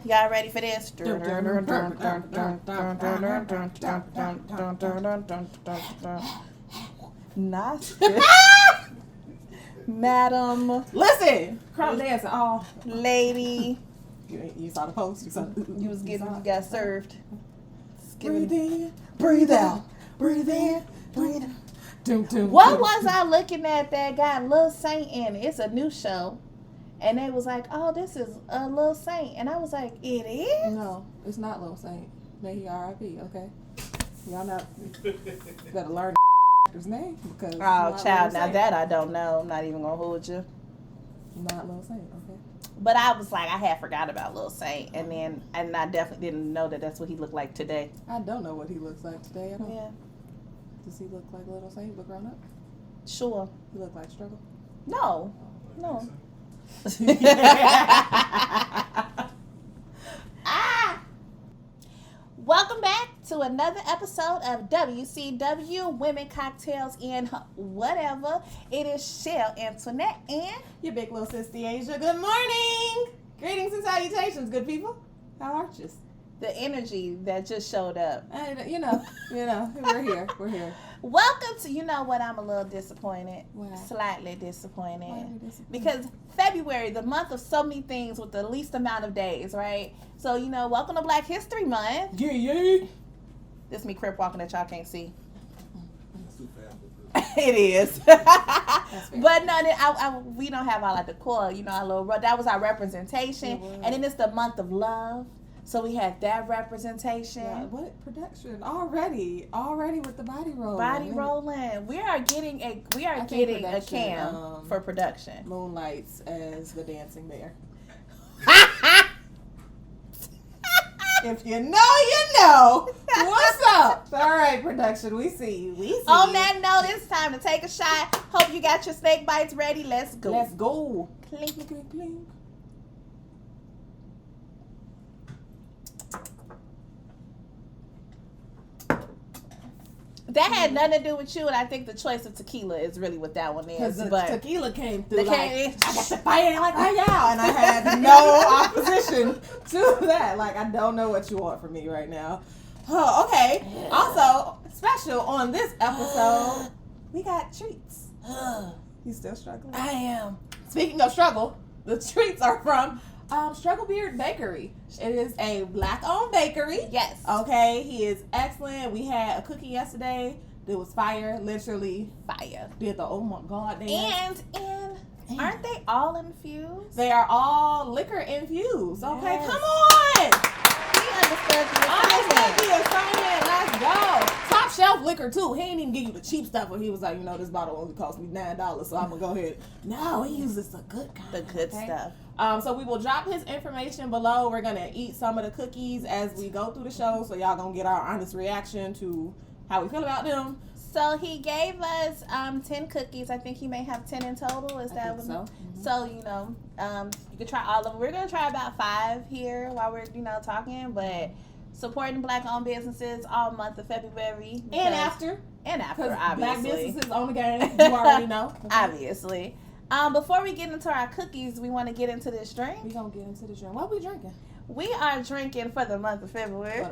Y'all ready for this? Nice. Madam. Listen. Crowd dancing. Oh. Lady. You saw the post? You got served. Breathe in, breathe out. Breathe in, breathe out. What was I looking at that got Lil Saint in it? It's a new show. And they was like, oh, this is a Lil Saint. And I was like, it is? No, it's not Lil Saint. May he R.I.P., okay? Y'all not better learn the actor's name. Because child, now that I don't know. I'm not even going to hold you. Not Lil Saint, okay? But I was like, I had forgot about Lil Saint. And I definitely didn't know that that's what he looked like today. I don't know what he looks like today at all. Yeah. Does he look like Lil Saint, but grown up? Sure. He look like Struggle? No. No. Welcome back to another episode of WCW Women Cocktails and Whatever. It is Shell Antoinette and your big little sister Asia. Good morning. Greetings and salutations, good people. How are you? The energy that just showed up. You know, we're here. Welcome to, you know what, I'm a little disappointed. Why? Slightly disappointed. Why are you disappointed? Because February, the month of so many things with the least amount of days, right? So, welcome to Black History Month. Yeah. This me crip walking that y'all can't see. Too fast. It is. But no, we don't have all of the core, our little, that was our representation. And then it's the month of love. So we had that representation. Yeah, what production already with the body rolling. Body rolling. We are getting a cam for production. Moonlights as the dancing bear. If you know. What's up? All right, production. We see you. On that note, it's time to take a shot. Hope you got your snake bites ready. Let's go. Clink, clink, clink, clink. That had nothing to do with you, and I think the choice of tequila is really what that one is. Because tequila came through I got to fight it like y'all, and I had no opposition to that. Like, I don't know what you want from me right now. Oh, okay. Also, special on this episode, we got treats. You still struggling? I am. Speaking of struggle, the treats are from Struggle Beard Bakery. It is a Black-owned bakery. Yes. Okay, he is excellent. We had a cookie yesterday that was fire, literally fire. Did the oh my god dance. And aren't they all infused? They are all liquor infused. Okay, yes. Come on. He understood the assignment. Let's go. Top shelf liquor too. He ain't even give you the cheap stuff. But he was like, this bottle only cost me $9, so I'm gonna go ahead. No, he uses the good kind. The good stuff. So we will drop his information below. We're gonna eat some of the cookies as we go through the show, so y'all gonna get our honest reaction to how we feel about them. So he gave us 10 cookies. I think he may have 10 in total. Is that what? So? Mm-hmm. So you can try all of them. We're gonna try about 5 here while we're talking, but supporting Black-owned businesses all month of February and after, obviously. Black businesses on the game. You already know. Okay. Obviously. Before we get into our cookies, we want to get into this drink. We're going to get into the drink. What are we drinking? We are drinking for the month of February.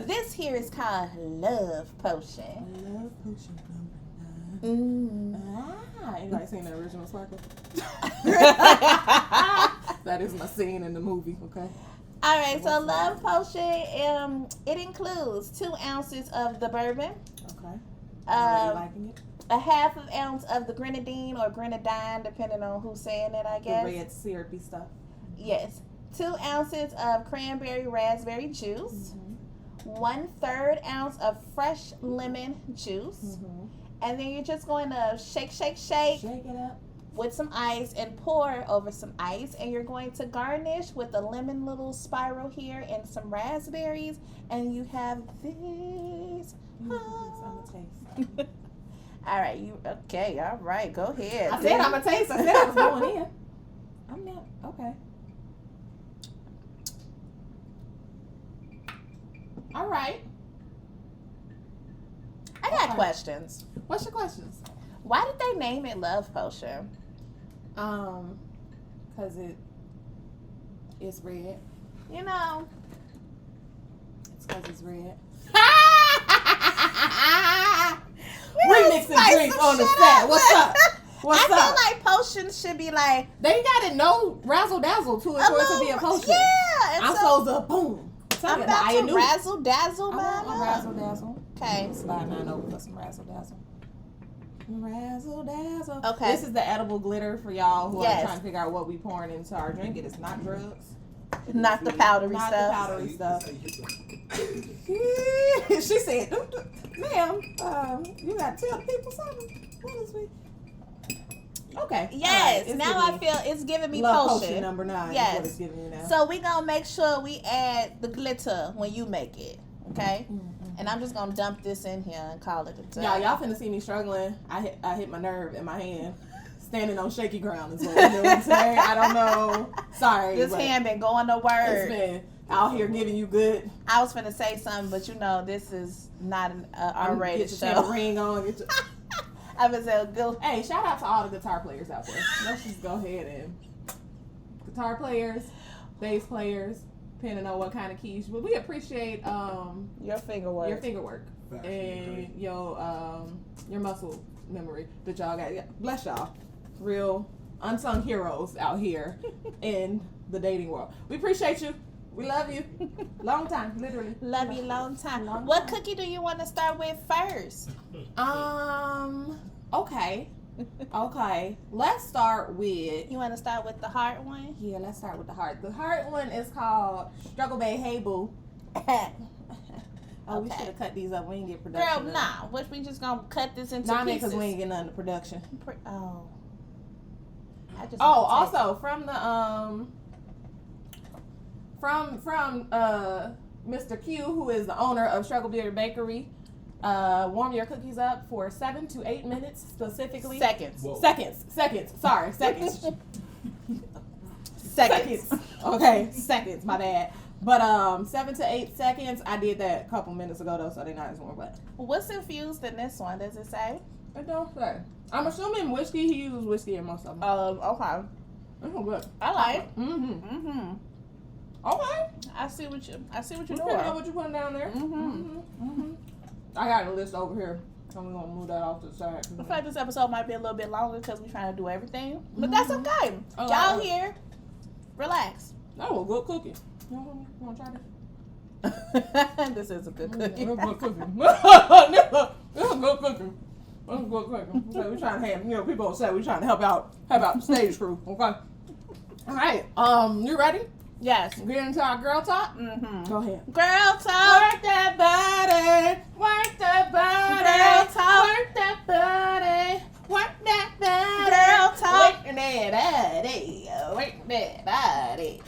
This here is called Love Potion. Love Potion number 9. Anybody seen the original Sparkle? That is my scene in the movie, okay? All right, so Love Potion, it includes 2 ounces of the bourbon. Okay. Are you liking it? A half of ounce of the Grenadine or Grenadine, depending on who's saying it, I guess. The red syrupy stuff. Yes. 2 ounces of Cran-Raspberry Juice. Mm-hmm. 1/3 ounce of fresh lemon juice. Mm-hmm. And then you're just going to shake. Shake it up. With some ice and pour over some ice. And you're going to garnish with a lemon little spiral here and some raspberries. And you have this. I'm going to taste. All right, all right, go ahead. I said I'm going to taste. I said I was going in. I'm not, okay. All right. I got questions. What's your questions? Why did they name it Love Potion? Because it's red. You know. It's because it's red. We Remixing drinks on the set. What's up? What's I up? feel like potions should be like They got to know razzle dazzle to it for it to be a potion. Yeah. And I'm so supposed to boom. I'm about to razzle dazzle, I want mama. a razzle dazzle. Okay. Slide 9 over for some razzle dazzle. Razzle dazzle. Okay. This is the edible glitter for y'all who Yes. are trying to figure out what we pouring into our drink. It is not drugs. Not the powdery Not stuff. the powdery stuff. She said, ma'am, you got to tell people something. What is we? Okay. Yes. All right. Now I feel it's giving me Love potion. number 9 Yes. is what it's giving you now. So we gonna make sure we add the glitter when you make it. Okay. And I'm just gonna dump this in here and call it a day. Y'all finna see me struggling. I hit my nerve in my hand. Standing on shaky ground is what we're doing today. I don't know. Sorry. This but hand been going to it's work. been out here giving you good. I was finna say something, but you know this is not an R-rated Get your show. ring on. Get your... I was a good. Hey, shout out to all the guitar players out there. Let's just go ahead and guitar players, bass players, depending on what kind of keys. But we appreciate Your finger work. your finger work and your muscle memory that y'all got. Yeah, bless y'all. Real unsung heroes out here in the dating world. We appreciate you. We love you. Long time, literally. Love you long time. Long What time. cookie do you want to start with first? Okay. Okay. Let's start with You want to start with the heart one? yeah, let's start with the heart. The heart one is called Struggle Bay Hey Boo. Oh, we Okay. should have cut these up. We didn't get Girl, production. nah. What we just gonna cut this into Nah, pieces? because we ain't getting none of the production. Oh. I just Oh, want to take- also from the from Mr. Q, who is the owner of Struggleberry Bakery. Warm your cookies up for 7 to 8 minutes specifically. Seconds. Whoa. Seconds. Sorry, seconds. Seconds. Okay, seconds. My bad. But 7 to 8 seconds. I did that a couple minutes ago though, so they're not as warm. But What's infused in this one? Does it say? it don't say. I'm assuming whiskey. He uses whiskey in most of them. Okay. Oh, good. I like. Mm-hmm. Okay. I see what you're You doing. know what you're putting down there. Mm-hmm. I got a list over here. So we're gonna move that off to the side. I feel like this episode might be a little bit longer because we're trying to do everything, but that's okay. Oh, Y'all I- here, relax. That was a good cookie. You want to try this? This is a good That's cookie. a good cookie. That's a good cookie. That's a good cookie. Okay, we're trying to have, people say we're trying to help out the stage crew. Okay. All right. You ready? Yes. Get into our girl talk. Mm-hmm. Go ahead. Girl talk. Work that body. Work that body. Girl talk. Work that body. Work that body. Girl talk. Work that body. Work that body.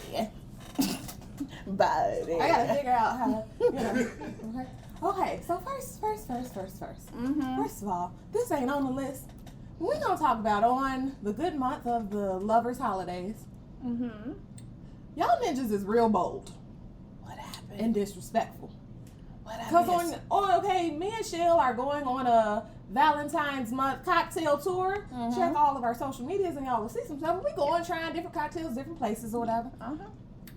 Body. I gotta figure out how to, Okay, so first. Mm-hmm. First of all, this ain't on the list. We're gonna talk about on the good month of the lovers' holidays. Mm-hmm. Y'all ninjas is real bold What happened? and disrespectful. What Cause happened? me and Shell are going on a Valentine's month cocktail tour. Mhm. Check all of our social medias and y'all will see some stuff. We going trying different cocktails, different places or whatever.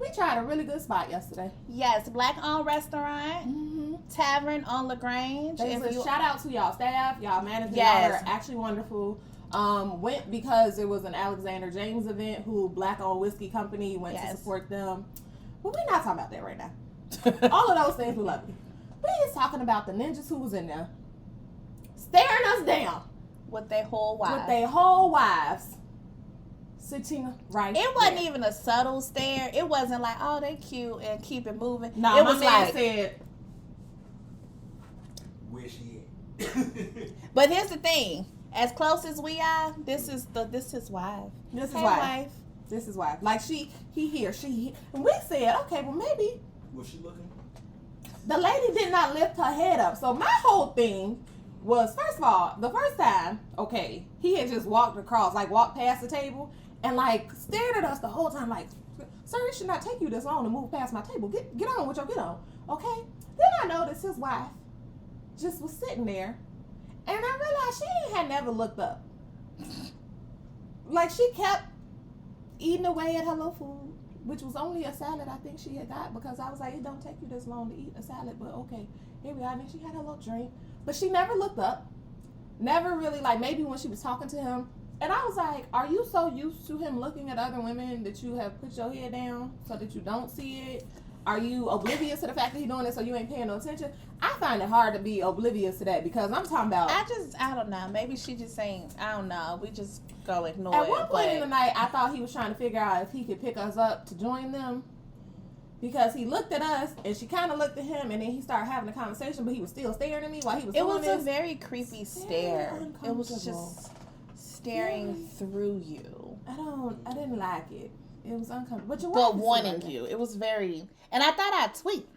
We tried a really good spot yesterday. Yes, black-owned restaurant, Mm-hmm. Tavern on Lagrange. Shout out to y'all staff, y'all managers. Yes. Y'all are actually wonderful. Went because it was an Alexander James event who Black Owned Whiskey Company went to Yes. support them. But we're not talking about that right now. All of those things we love you. We is talking about the ninjas who was in there staring us down with their whole wife. with their whole wives sitting right It wasn't there. even a subtle stare. It wasn't like, oh, they cute and keep it moving. No, it my was man like, said, Where she at? but here's the thing. As close as we are, this is his wife. this is Hey, why. wife. This is why. Like he here, she here. And we said, okay, well maybe Was she looking? the lady did not lift her head up. So my whole thing was, first of all, the first time, okay, he had just walked past the table and like stared at us the whole time like, sir, it should not take you this long to move past my table. Get on with your get on. Okay? Then I noticed his wife just was sitting there and I realized she had never looked up. Like she kept eating away at her little food. which was only a salad I think she had got, because I was like, it don't take you this long to eat a salad, but okay, here we are. And then she had a little drink, but she never looked up. Never really, like, maybe when she was talking to him. And I was like, are you so used to him looking at other women that you have put your head down so that you don't see it? Are you oblivious to the fact that he's doing it so you ain't paying no attention? I find it hard to be oblivious to that, because I'm talking about... I don't know. Maybe she just ain't, I don't know. We just go ignore it. At one point in the night, I thought he was trying to figure out if he could pick us up to join them. Because he looked at us, and she kind of looked at him, and then he started having a conversation, but he was still staring at me while he was doing this. It was a very creepy stare. It was just staring through you. I didn't like it. It was uncomfortable. But wanting you. It was very... And I thought I'd tweet.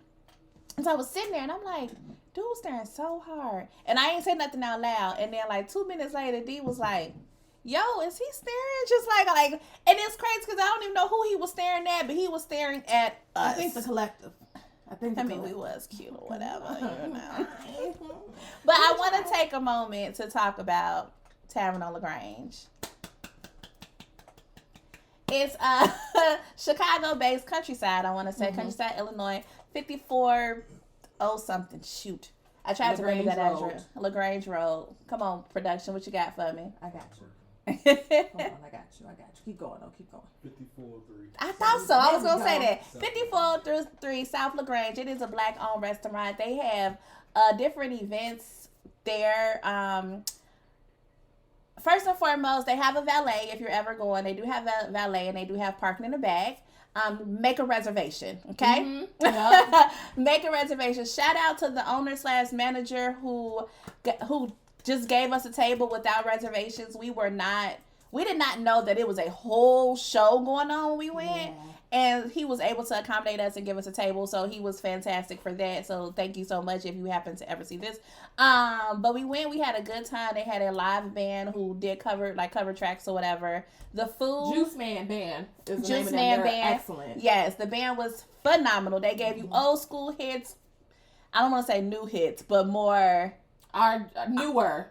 And so I was sitting there, and I'm like, dude staring so hard. And I ain't say nothing out loud. And then, like, 2 minutes later, D was like, yo, is he staring? Just like, and it's crazy because I don't even know who he was staring at, but he was staring at us. I think the collective. We was cute or whatever, you know. But I want to take a moment to talk about Tavern on Lagrange. It's Chicago-based Countryside, I want to say. Countryside, Illinois, 54-something. Shoot. I tried to remember that address. Lagrange Road. Come on, production. What you got for me? I got you. Come on, I got you. Keep going, though. Keep going. 5403. I thought so. I was going to say that. 5403 South Lagrange. It is a black-owned restaurant. They have different events there. First and foremost, they have a valet if you're ever going. They do have a valet, and they do have parking in the back. Make a reservation, okay? Mm-hmm. Yep. Make a reservation. Shout out to the owner/manager who just gave us a table without reservations. We did not know that it was a whole show going on when we went. Yeah. And he was able to accommodate us and give us a table. So he was fantastic for that. So thank you so much if you happen to ever see this. But we went, we had a good time. They had a live band who did cover tracks or whatever. The food. Juice Man Band is the name of them. They're excellent. Yes, the band was phenomenal. They gave you old school hits. I don't want to say new hits, but more... newer,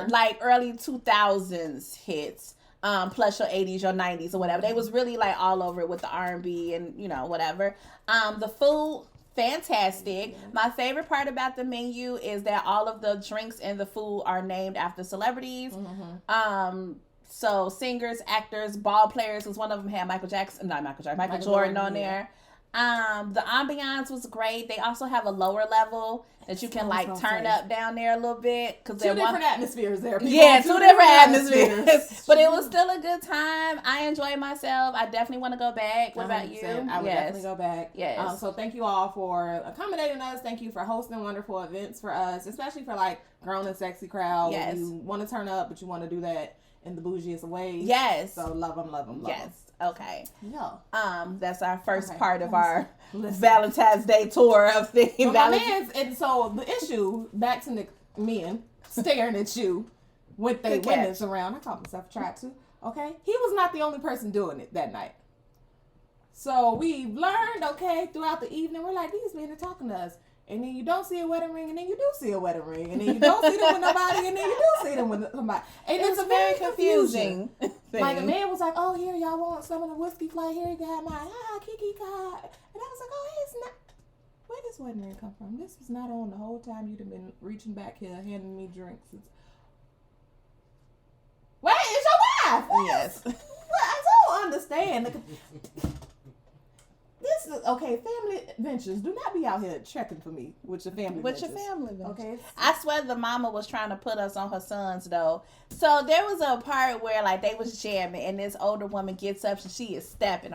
like early 2000s hits. Plus your 80s, your 90s or whatever. They was really like all over it with the R&B and, you know, whatever. The food, fantastic. My favorite part about the menu is that all of the drinks and the food are named after celebrities. Mm-hmm. So singers, actors, ball players, because one of them had Michael Jordan on there. The ambiance was great. They also have a lower level that you can like turn up down there a little bit, because two different atmospheres there. Two different atmospheres. But it was still a good time. I enjoyed myself. I definitely want to go back. What about you? I would definitely go back. Yes. So thank you all for accommodating us. Thank you for hosting wonderful events for us, especially for like grown and sexy crowd. Yes. You want to turn up, but you want to do that in the bougiest of ways. Yes. So love them. Yes. Okay. Yeah. That's our first part of our Valentine's Day tour of things. And so the issue, back to the men staring at you with their women's around. I caught myself tried to. Okay. He was not the only person doing it that night. So we learned, throughout the evening, we're like, these men are talking to us. And then you don't see a wedding ring, and then you do see a wedding ring, and then you don't see them with nobody, and then you do see them with somebody. And it's a very confusing thing. Like, the man was like, oh, here, y'all want some of the whiskey flight? Here, you got mine. Kiki card. And I was like, oh, hey, it's not. Where does wedding ring come from? This was not on the whole time you'd have been reaching back here, handing me drinks. Wait, it's your wife! Yes. Well, I don't understand. This is family ventures. Do not be out here checking for me with your family ventures. Okay. I swear the mama was trying to put us on her sons though. So there was a part where like they was jamming and this older woman gets up and she is stepping,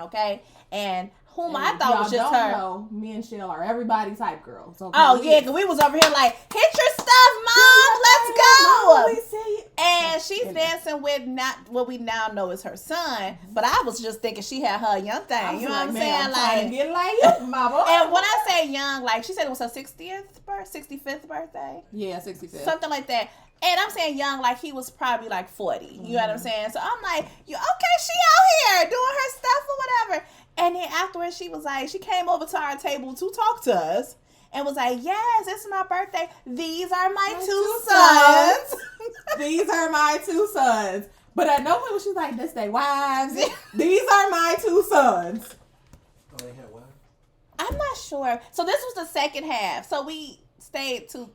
and whom I thought was just her. Know, me and Shell are everybody type girls. Okay? Oh yeah, because we was over here like, hit your stuff, mom. Let's go. And she's dancing with not what we now know is her son, but I was just thinking she had her young thing. You know what I'm saying? Like, get like you, mama. And when I say young, like she said it was her 65th birthday. Yeah, 65th. Something like that. And I'm saying young, like he was probably like 40. You know what I'm saying? So I'm like, she out here doing her stuff or whatever. And then afterwards, she was like, she came over to our table to talk to us and was like, yes, it's my birthday. These are my two sons. These are my two sons. But at no point was she like, this they wives. These are my two sons. Oh, they had what? I'm not sure. So this was the second half. So we stayed to.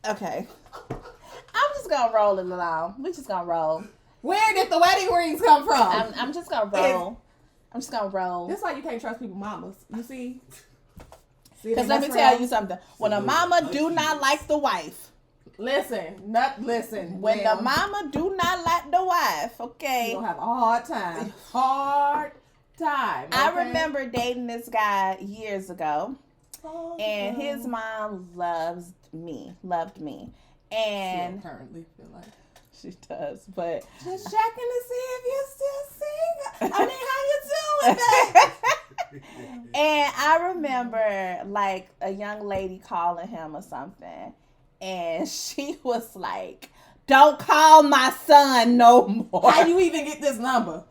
Okay. I'm just gonna roll it along. We just gonna roll. Where did the wedding rings come from? I'm just gonna roll. I'm just gonna roll. That's why you can't trust people's mamas. You see? Because let me tell you something. When a mama do not like the wife. Listen. When the mama do not like the wife, okay. You'll have a hard time. Hard time. Okay? I remember dating this guy years ago. And his mom loved me. And still currently feel like she does, but just checking to see if you're still single. I mean, how you doing, babe? And I remember like a young lady calling him or something, and she was like, "Don't call my son no more." How you even get this number?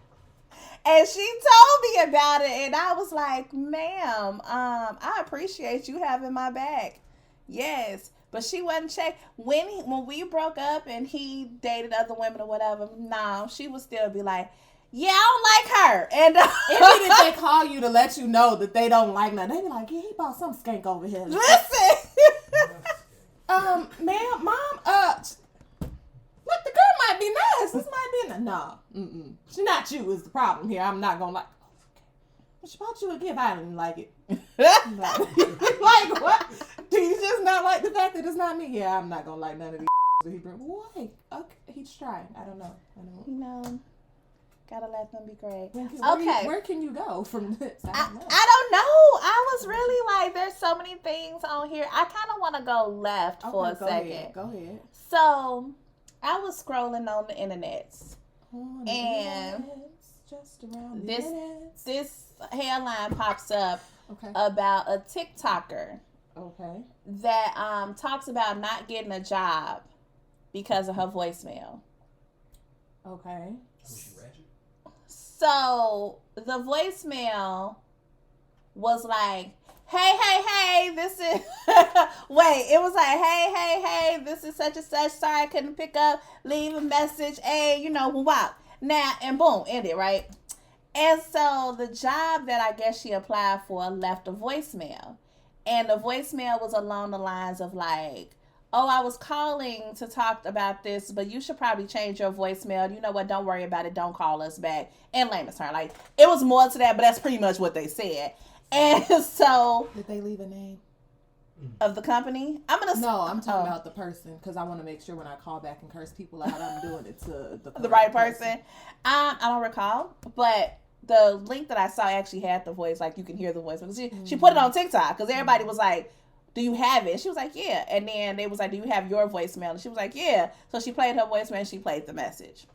And she told me about it, and I was like, "Ma'am, I appreciate you having my back." Yes, but she wasn't checked. When we broke up and he dated other women or whatever, no, she would still be like, "Yeah, I don't like her." And even if they call you to let you know that they don't like nothing, they be like, "Yeah, he bought some skank over here." Listen, ma'am, mom, look, the girl might be nice. This might be no. She not you is the problem here. I'm not gonna like. But she bought you a gift. I didn't like it. Like what? Do you just not like the fact that it's not me? Yeah, I'm not gonna like none of these. He bring. Why? Okay, he's trying. I don't know. You know, gotta let them be great. Where can you go from this? I don't know. I was really like, there's so many things on here. I kind of want to go left for a second. Go ahead. So, I was scrolling on the internet, and just around this headline pops up about a TikToker that talks about not getting a job because of her voicemail. Okay. Was she ratchet? So the voicemail was like, hey, this is, wait, it was like, hey, this is such and such, sorry I couldn't pick up, leave a message, wow. Now, and boom, ended, right? And so the job that I guess she applied for left a voicemail. And the voicemail was along the lines of like, "Oh, I was calling to talk about this, but you should probably change your voicemail. You know what? Don't worry about it. Don't call us back." In layman's terms, like, it was more to that, but that's pretty much what they said. And so, did they leave a name of the company? I'm talking about the person, because I want to make sure when I call back and curse people out, I'm doing it to the right person. I don't recall, but the link that I saw actually had the voice, like you can hear the voice. She put it on TikTok because everybody was like, "Do you have it?" She was like, "Yeah." And then they was like, "Do you have your voicemail?" And she was like, "Yeah." So she played her voicemail and she played the message.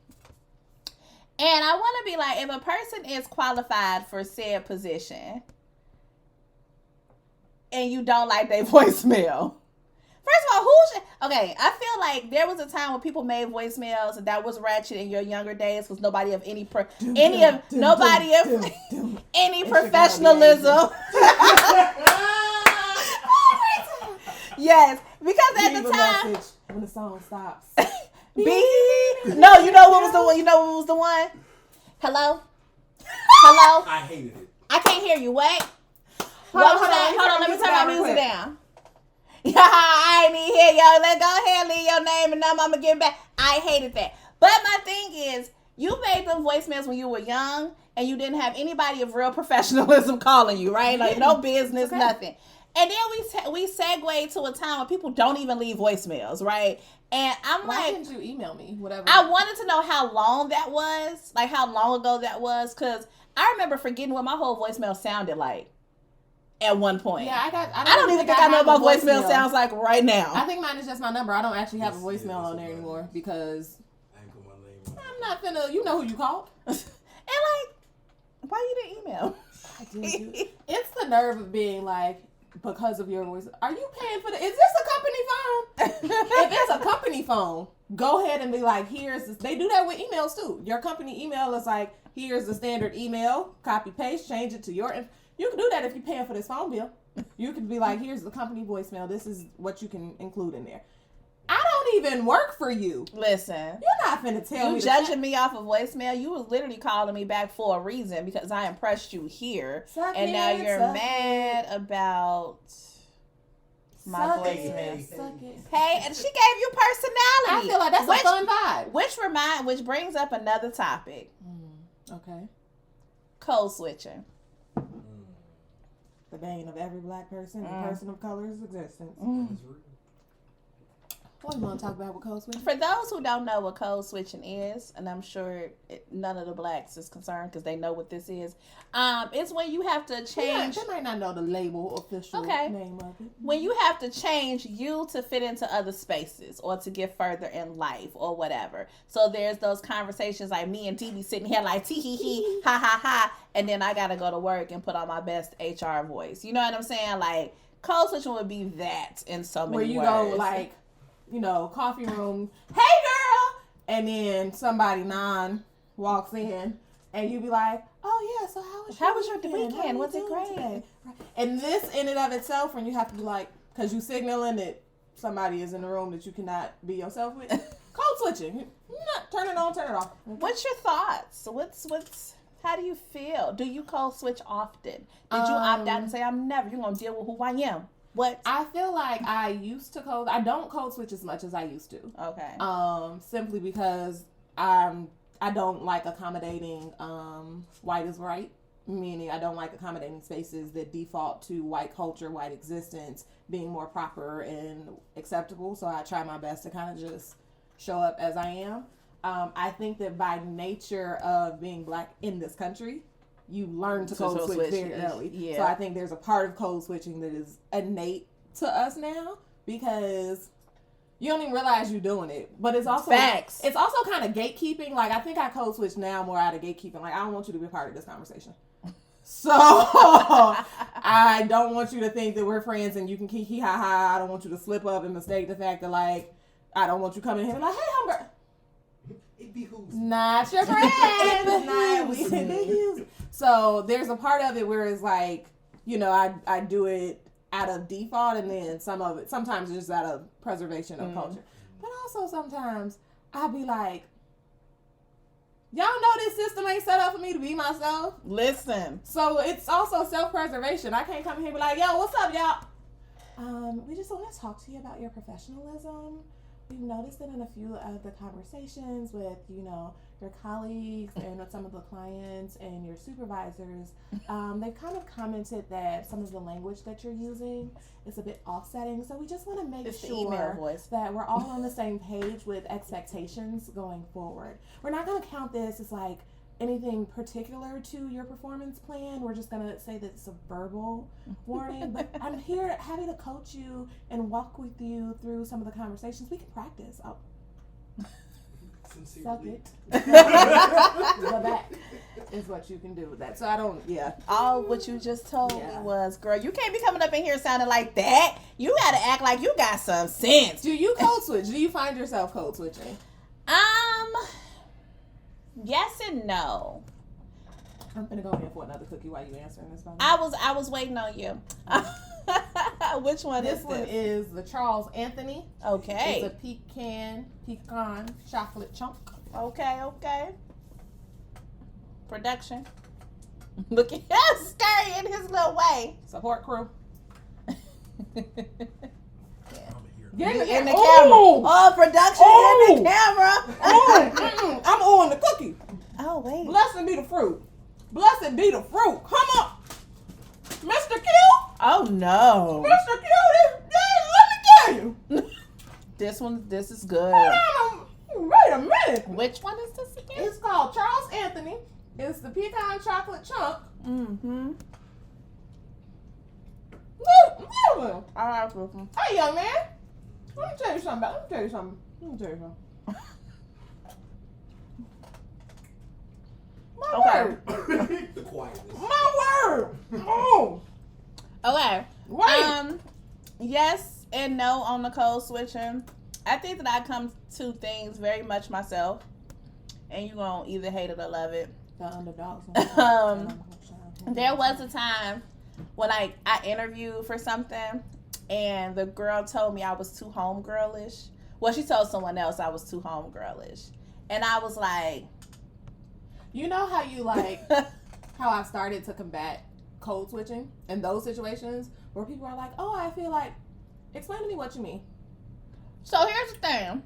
And I want to be like, if a person is qualified for said position and you don't like their voicemail, first of all, okay, I feel like there was a time when people made voicemails and that was ratchet in your younger days because nobody of any professionalism. Yes, because at the time, when the song stops. No, you know what was the one? You know what was the one? Hello? I hated it. I can't hear you. Wait. Hold on. Let me turn my music down. Yeah, I ain't even hear y'all. Let's go ahead, leave your name and number. I'm gonna get back. I hated that. But my thing is, you made them voicemails when you were young, and you didn't have anybody of real professionalism calling you, right? Like no business, nothing. And then we segue to a time where people don't even leave voicemails, right? And I'm Why like, didn't you email me? Whatever. I wanted to know how long that was, like how long ago that was, because I remember forgetting what my whole voicemail sounded like at one point. Yeah, I don't even think I know what my voicemail sounds like right now. I think mine is just my number. I don't actually have a voicemail on there anymore because I ain't put my name on it. I'm not finna. You know who you called. And like, why you didn't email? I did. It's the nerve of being like, because of your voice, are you paying for the? Is this a company phone? If it's a company phone, go ahead and be like, here's this. They do that with emails too. Your company email is like, here's the standard email, copy paste, change it to your. You can do that if you're paying for this phone bill. You could be like, here's the company voicemail. This is what you can include in there. I don't even work for you. Listen. You're not finna tell me. You judging me off of voicemail. You was literally calling me back for a reason because I impressed you here. And now you're mad about my voicemail. Hey, and she gave you personality. I feel like that's a fun vibe. Which brings up another topic. Okay. Code switching. The bane of every black person and person of color's existence. What do you want to talk about with code switching? For those who don't know what code switching is, and I'm sure none of the blacks is concerned because they know what this is, it's when you have to change. They might not know the label official name of it. When you have to change you to fit into other spaces or to get further in life or whatever. So there's those conversations like me and DB sitting here like tee hee hee ha ha ha, and then I gotta go to work and put on my best HR voice. You know what I'm saying? Like code switching would be that in so many words. Where you go like, coffee room, hey girl, and then somebody walks in, and you be like, oh yeah, so how was your weekend? Was it great? Today? And this in and of itself, when you have to be like, because you signaling that somebody is in the room that you cannot be yourself with, code switching. Turn it on, turn it off. Okay. What's your thoughts? How do you feel? Do you code switch often? Did you opt out and say, you're going to deal with who I am? What? I feel like I used to code. I don't code switch as much as I used to. Okay. Simply because I don't like accommodating white is right. Meaning I don't like accommodating spaces that default to white culture, white existence being more proper and acceptable. So I try my best to kind of just show up as I am. I think that by nature of being black in this country, you learn to code switch very early. Yeah. So I think there's a part of code switching that is innate to us now because you don't even realize you're doing it. But it's also facts. It's also kind of gatekeeping. Like I think I code switch now more out of gatekeeping. Like I don't want you to be a part of this conversation. So I don't want you to think that we're friends and you can kiki ha ha. I don't want you to slip up and mistake the fact that like I don't want you coming in here and like, hey Humber. It behooves. Not your friend. It behooves. So there's a part of it where it's like, I do it out of default and then sometimes it's just out of preservation of culture. But also sometimes I'll be like, y'all know this system ain't set up for me to be myself. Listen. So it's also self-preservation. I can't come in here and be like, yo, what's up, y'all? We just want to talk to you about your professionalism. We've noticed that in a few of the conversations with, your colleagues and with some of the clients and your supervisors, they've kind of commented that some of the language that you're using is a bit offsetting. So we just want to make sure that we're all on the same page with expectations going forward. We're not going to count this as like anything particular to your performance plan. We're just going to say that it's a verbal warning. But I'm here happy to coach you and walk with you through some of the conversations. We can practice. Suck it. The back is what you can do with that. So I don't, All what you just told me was, girl, you can't be coming up in here sounding like that. You got to act like you got some sense. Do you code switch? Do you find yourself code switching? Yes and no. I'm gonna go in for another cookie while you answering this. I was waiting on you. Which one is this? This one is the Charles Anthony. Okay. It's a pecan chocolate chunk. Okay. Production. Look at him scurrying his little way. Support crew. Get in the camera. Oh, production in the camera. I'm on the cookie. Oh, wait. Blessed be the fruit. Blessed be the fruit. Come on. Mr. Q. Oh, no. Mr. Q, let me tell you. This is good. Wait a minute. Which one is this again? It's called Charles Anthony. It's the pecan chocolate chunk. Mm-hmm. All right, hey, young man. Let me tell you something. My word. The quietness. My word. Oh. Okay. Right. Yes and no on the code switching. I think that I come to things very much myself, and you're gonna either hate it or love it. The underdogs. There was a time when I interviewed for something, and the girl told me I was too homegirlish, Well, she told someone else I was too homegirlish. And I was like... You know how you like... how I've started to combat code switching in those situations where people are like, oh, I feel like... Explain to me what you mean. So here's the thing.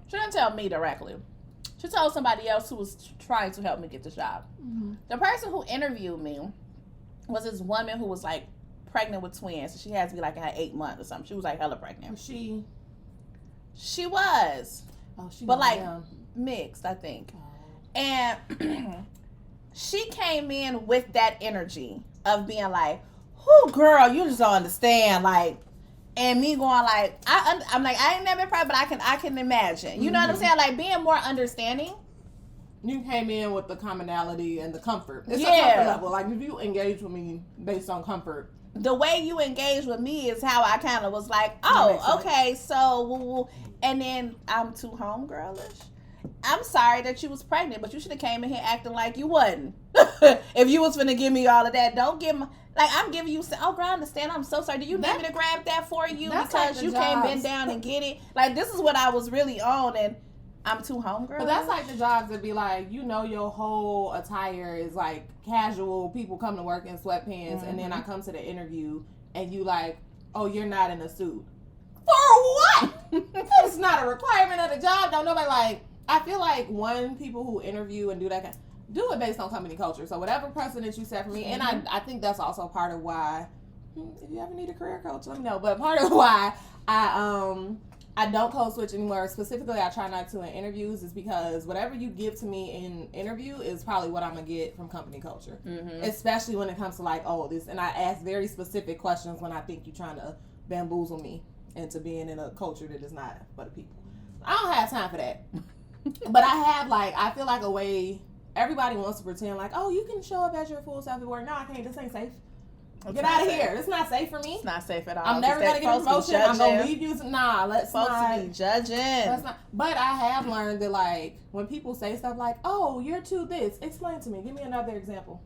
She didn't tell me directly. She told somebody else who was trying to help me get the job. Mm-hmm. The person who interviewed me was this woman who was like pregnant with twins. So she had to be like in her 8th month or something. She was like hella pregnant. She was. Oh, she but like down. Mixed, I think. Oh. And she came in with that energy of being like, "Whoo, girl, you just don't understand." Like, and me going like, I'm like, I ain't never been pregnant, but I can imagine. You know what I'm saying? Like being more understanding. You came in with the commonality and the comfort. It's a comfort level. Like if you engage with me based on comfort. The way you engage with me is how I kind of was like, oh, okay, so, and then I'm too homegirlish. I'm sorry that you was pregnant, but you should have came in here acting like you wasn't. If you was finna give me all of that, don't give me, like, I'm giving you, oh, girl, I understand, I'm so sorry. Do you need me to grab that for you because like you can't bend down and get it? Like, this is what I was really on, and I'm too homegirl. But that's like the jobs that be like, you know, your whole attire is like casual. People come to work in sweatpants, and then I come to the interview, and you like, oh, you're not in a suit. For what? That's not a requirement of the job. Don't nobody like. I feel like people who interview and do that do it based on company culture. So whatever precedent you set for me, and I think that's also part of why. If you ever need a career coach, let me know. But part of why I don't code switch anymore. Specifically, I try not to in interviews is because whatever you give to me in interview is probably what I'm going to get from company culture. Mm-hmm. Especially when it comes to like, oh, this. And I ask very specific questions when I think you're trying to bamboozle me into being in a culture that is not for the people. I don't have time for that. But I feel like a way, everybody wants to pretend like, oh, you can show up as your full self at work. No, I can't. This ain't safe. Get out of here. It's not safe for me. It's not safe at all. I'm never going to get a promotion. I'm going to leave you. Nah, let's supposed to be judging. Let's not. But I have learned that, like, when people say stuff like, oh, you're too this, explain to me. Give me another example.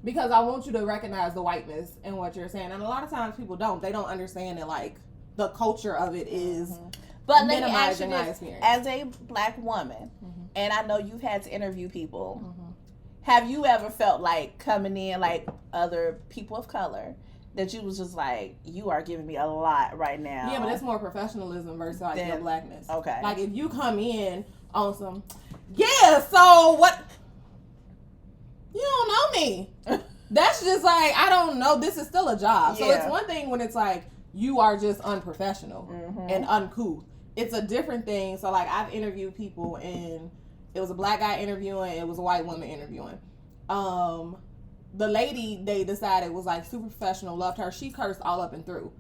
Because I want you to recognize the whiteness in what you're saying. And a lot of times people don't. They don't understand that, like, the culture of it is but minimizing my experience. As a black woman, and I know you've had to interview people, have you ever felt like coming in like other people of color that you was just like, you are giving me a lot right now? Yeah, but it's more professionalism versus like your blackness. Okay. Like if you come in on some, so what? You don't know me. That's just like, I don't know. This is still a job. So it's one thing when it's like, you are just unprofessional and uncouth. It's a different thing. So like I've interviewed people and it was a black guy interviewing, it was a white woman interviewing. The lady they decided was like super professional, loved her. She cursed all up and through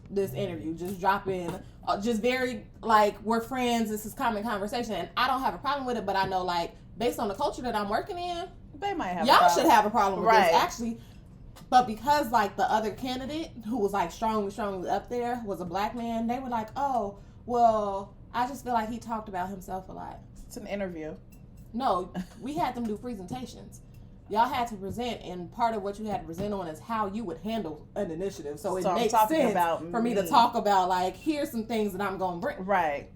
this interview, just dropping, just very like, we're friends, this is common conversation. And I don't have a problem with it, but I know like based on the culture that I'm working in, they might have y'all should have a problem with this actually. But because like the other candidate who was like strongly up there was a black man, they were like, oh, well, I just feel like he talked about himself a lot. It's an interview. No, we had them do presentations. Y'all had to present, and part of what you had to present on is how you would handle an initiative. So it makes sense for me to talk about, like, here's some things that I'm going to bring. Right.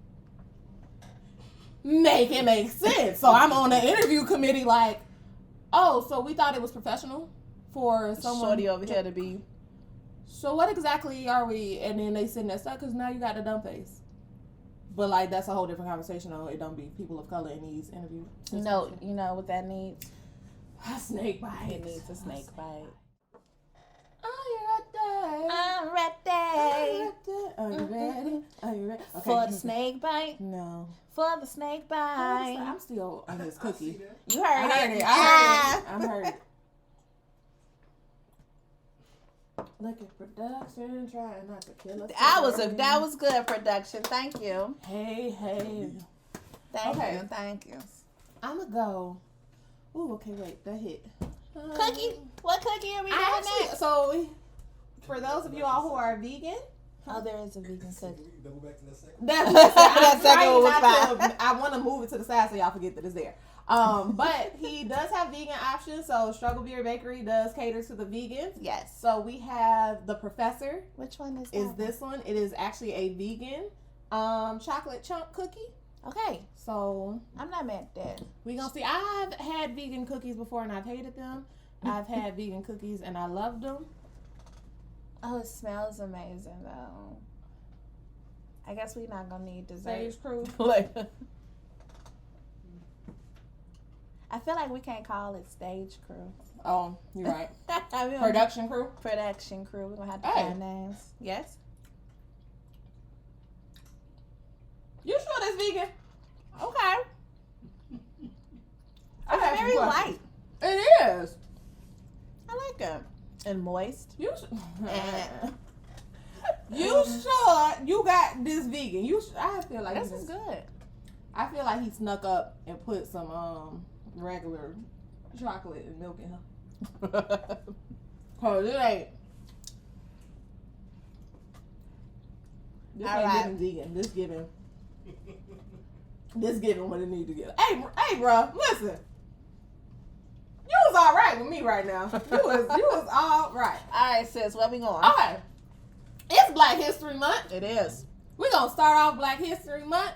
Make it make sense. So I'm on the interview committee like, oh, so we thought it was professional for someone. Shorty over here to be. So what exactly are we? And then they sitting there stuck because now you got the dumb face. But like that's a whole different conversation. Though it don't be people of color in these interviews. You know what that needs? A snake bite. It needs a snake bite. Are you ready? I'm ready. Are you ready? Are you ready? Okay. For the snake bite? No. For the snake bite. I'm still on this cookie. You heard it. I heard it. Look at production, trying not to kill us. That was good production. Thank you. Hey. Thank you. I'ma go. Ooh, okay, wait, that hit. Cookie? What cookie are we doing next? So, for those of you all who are vegan. Oh, there is a vegan cookie. Double back to that second. That second one was fine. I want to move it to the side so y'all forget that it's there. But he does have vegan options. So Struggle Beer Bakery does cater to the vegans. Yes. So we have the Professor. Which one is that? Is this one? It is actually a vegan chocolate chunk cookie. Okay. So I'm not mad at that. we gonna see. I've had vegan cookies before and I've hated them. I've had vegan cookies and I loved them. Oh, it smells amazing though. I guess we're not gonna need dessert. Sage crew. Like, I feel like we can't call it stage crew. Oh, you're right. I mean, Production crew. Production crew. We're gonna have to Hey. find names. Yes. You sure that's vegan? Okay. I have It's very some light. questions. It is. I like it. And moist. You you sure you got this vegan? I feel like This is good. I feel like he snuck up and put some regular chocolate and milk in her. Cause it ain't. This All ain't right. giving vegan. This giving what it need to give. Hey, bro, listen. You was all right with me right now. You was all right. All right, sis. Where we going? Okay. It's Black History Month. It is. We're gonna start off Black History Month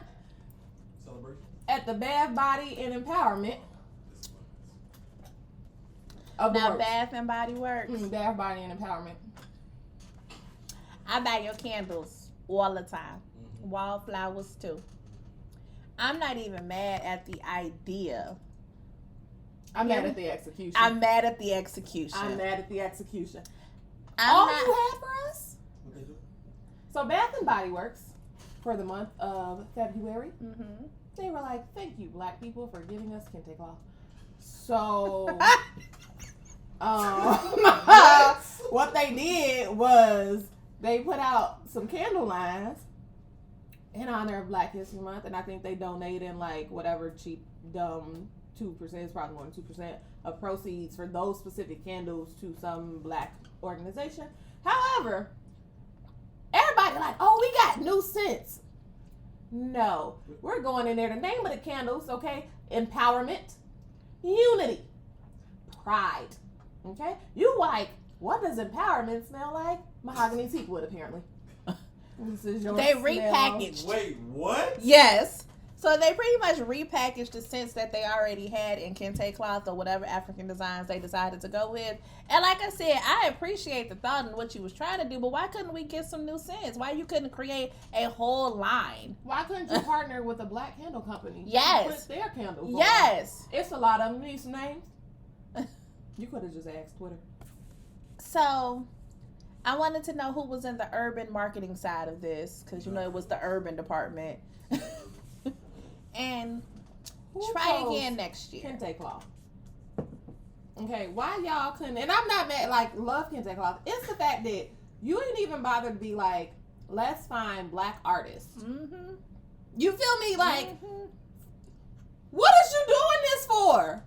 Celebration. at the Bath, Body, and Empowerment of the Now, works. Bath and Body Works. Bath, Body, and Empowerment. I buy your candles all the time. Mm-hmm. Wallflowers too. I'm not even mad at the idea. I'm mad at the execution. I'm mad at the execution. I'm mad at the execution. I'm All not- you had for us? What they do? So Bath and Body Works, for the month of February, Mhm. they were like, thank you, Black people, for giving us Kente cloth. So, what they did was they put out some candle lines in honor of Black History Month, and I think they donated like whatever cheap, dumb 2%, it's probably more than 2% of proceeds for those specific candles to some Black organization. However, everybody like, oh, we got new scents. No, we're going in there. The name of the candles, okay? Empowerment, unity, pride. Okay? You like, what does empowerment smell like? Mahogany teak wood, apparently. This is your They smell. repackaged. Wait, what? Yes. So they pretty much repackaged the scents that they already had in Kente cloth or whatever African designs they decided to go with. And like I said, I appreciate the thought and what you was trying to do, but why couldn't we get some new scents? Why you couldn't create a whole line? Why couldn't you partner with a Black candle company? Yes. To put their candles on? Yes. It's a lot of them. Need some names? You could have just asked Twitter. So I wanted to know who was in the urban marketing side of this, because you know it was the urban department. And Who try chose again next year. Kente cloth. Okay, why y'all couldn't? And I'm not mad. Like, love Kente cloth. It's the fact that you ain't even bothered to be like, let's find Black artists. Mm-hmm. You feel me? Like, Mm-hmm. what is you doing this for?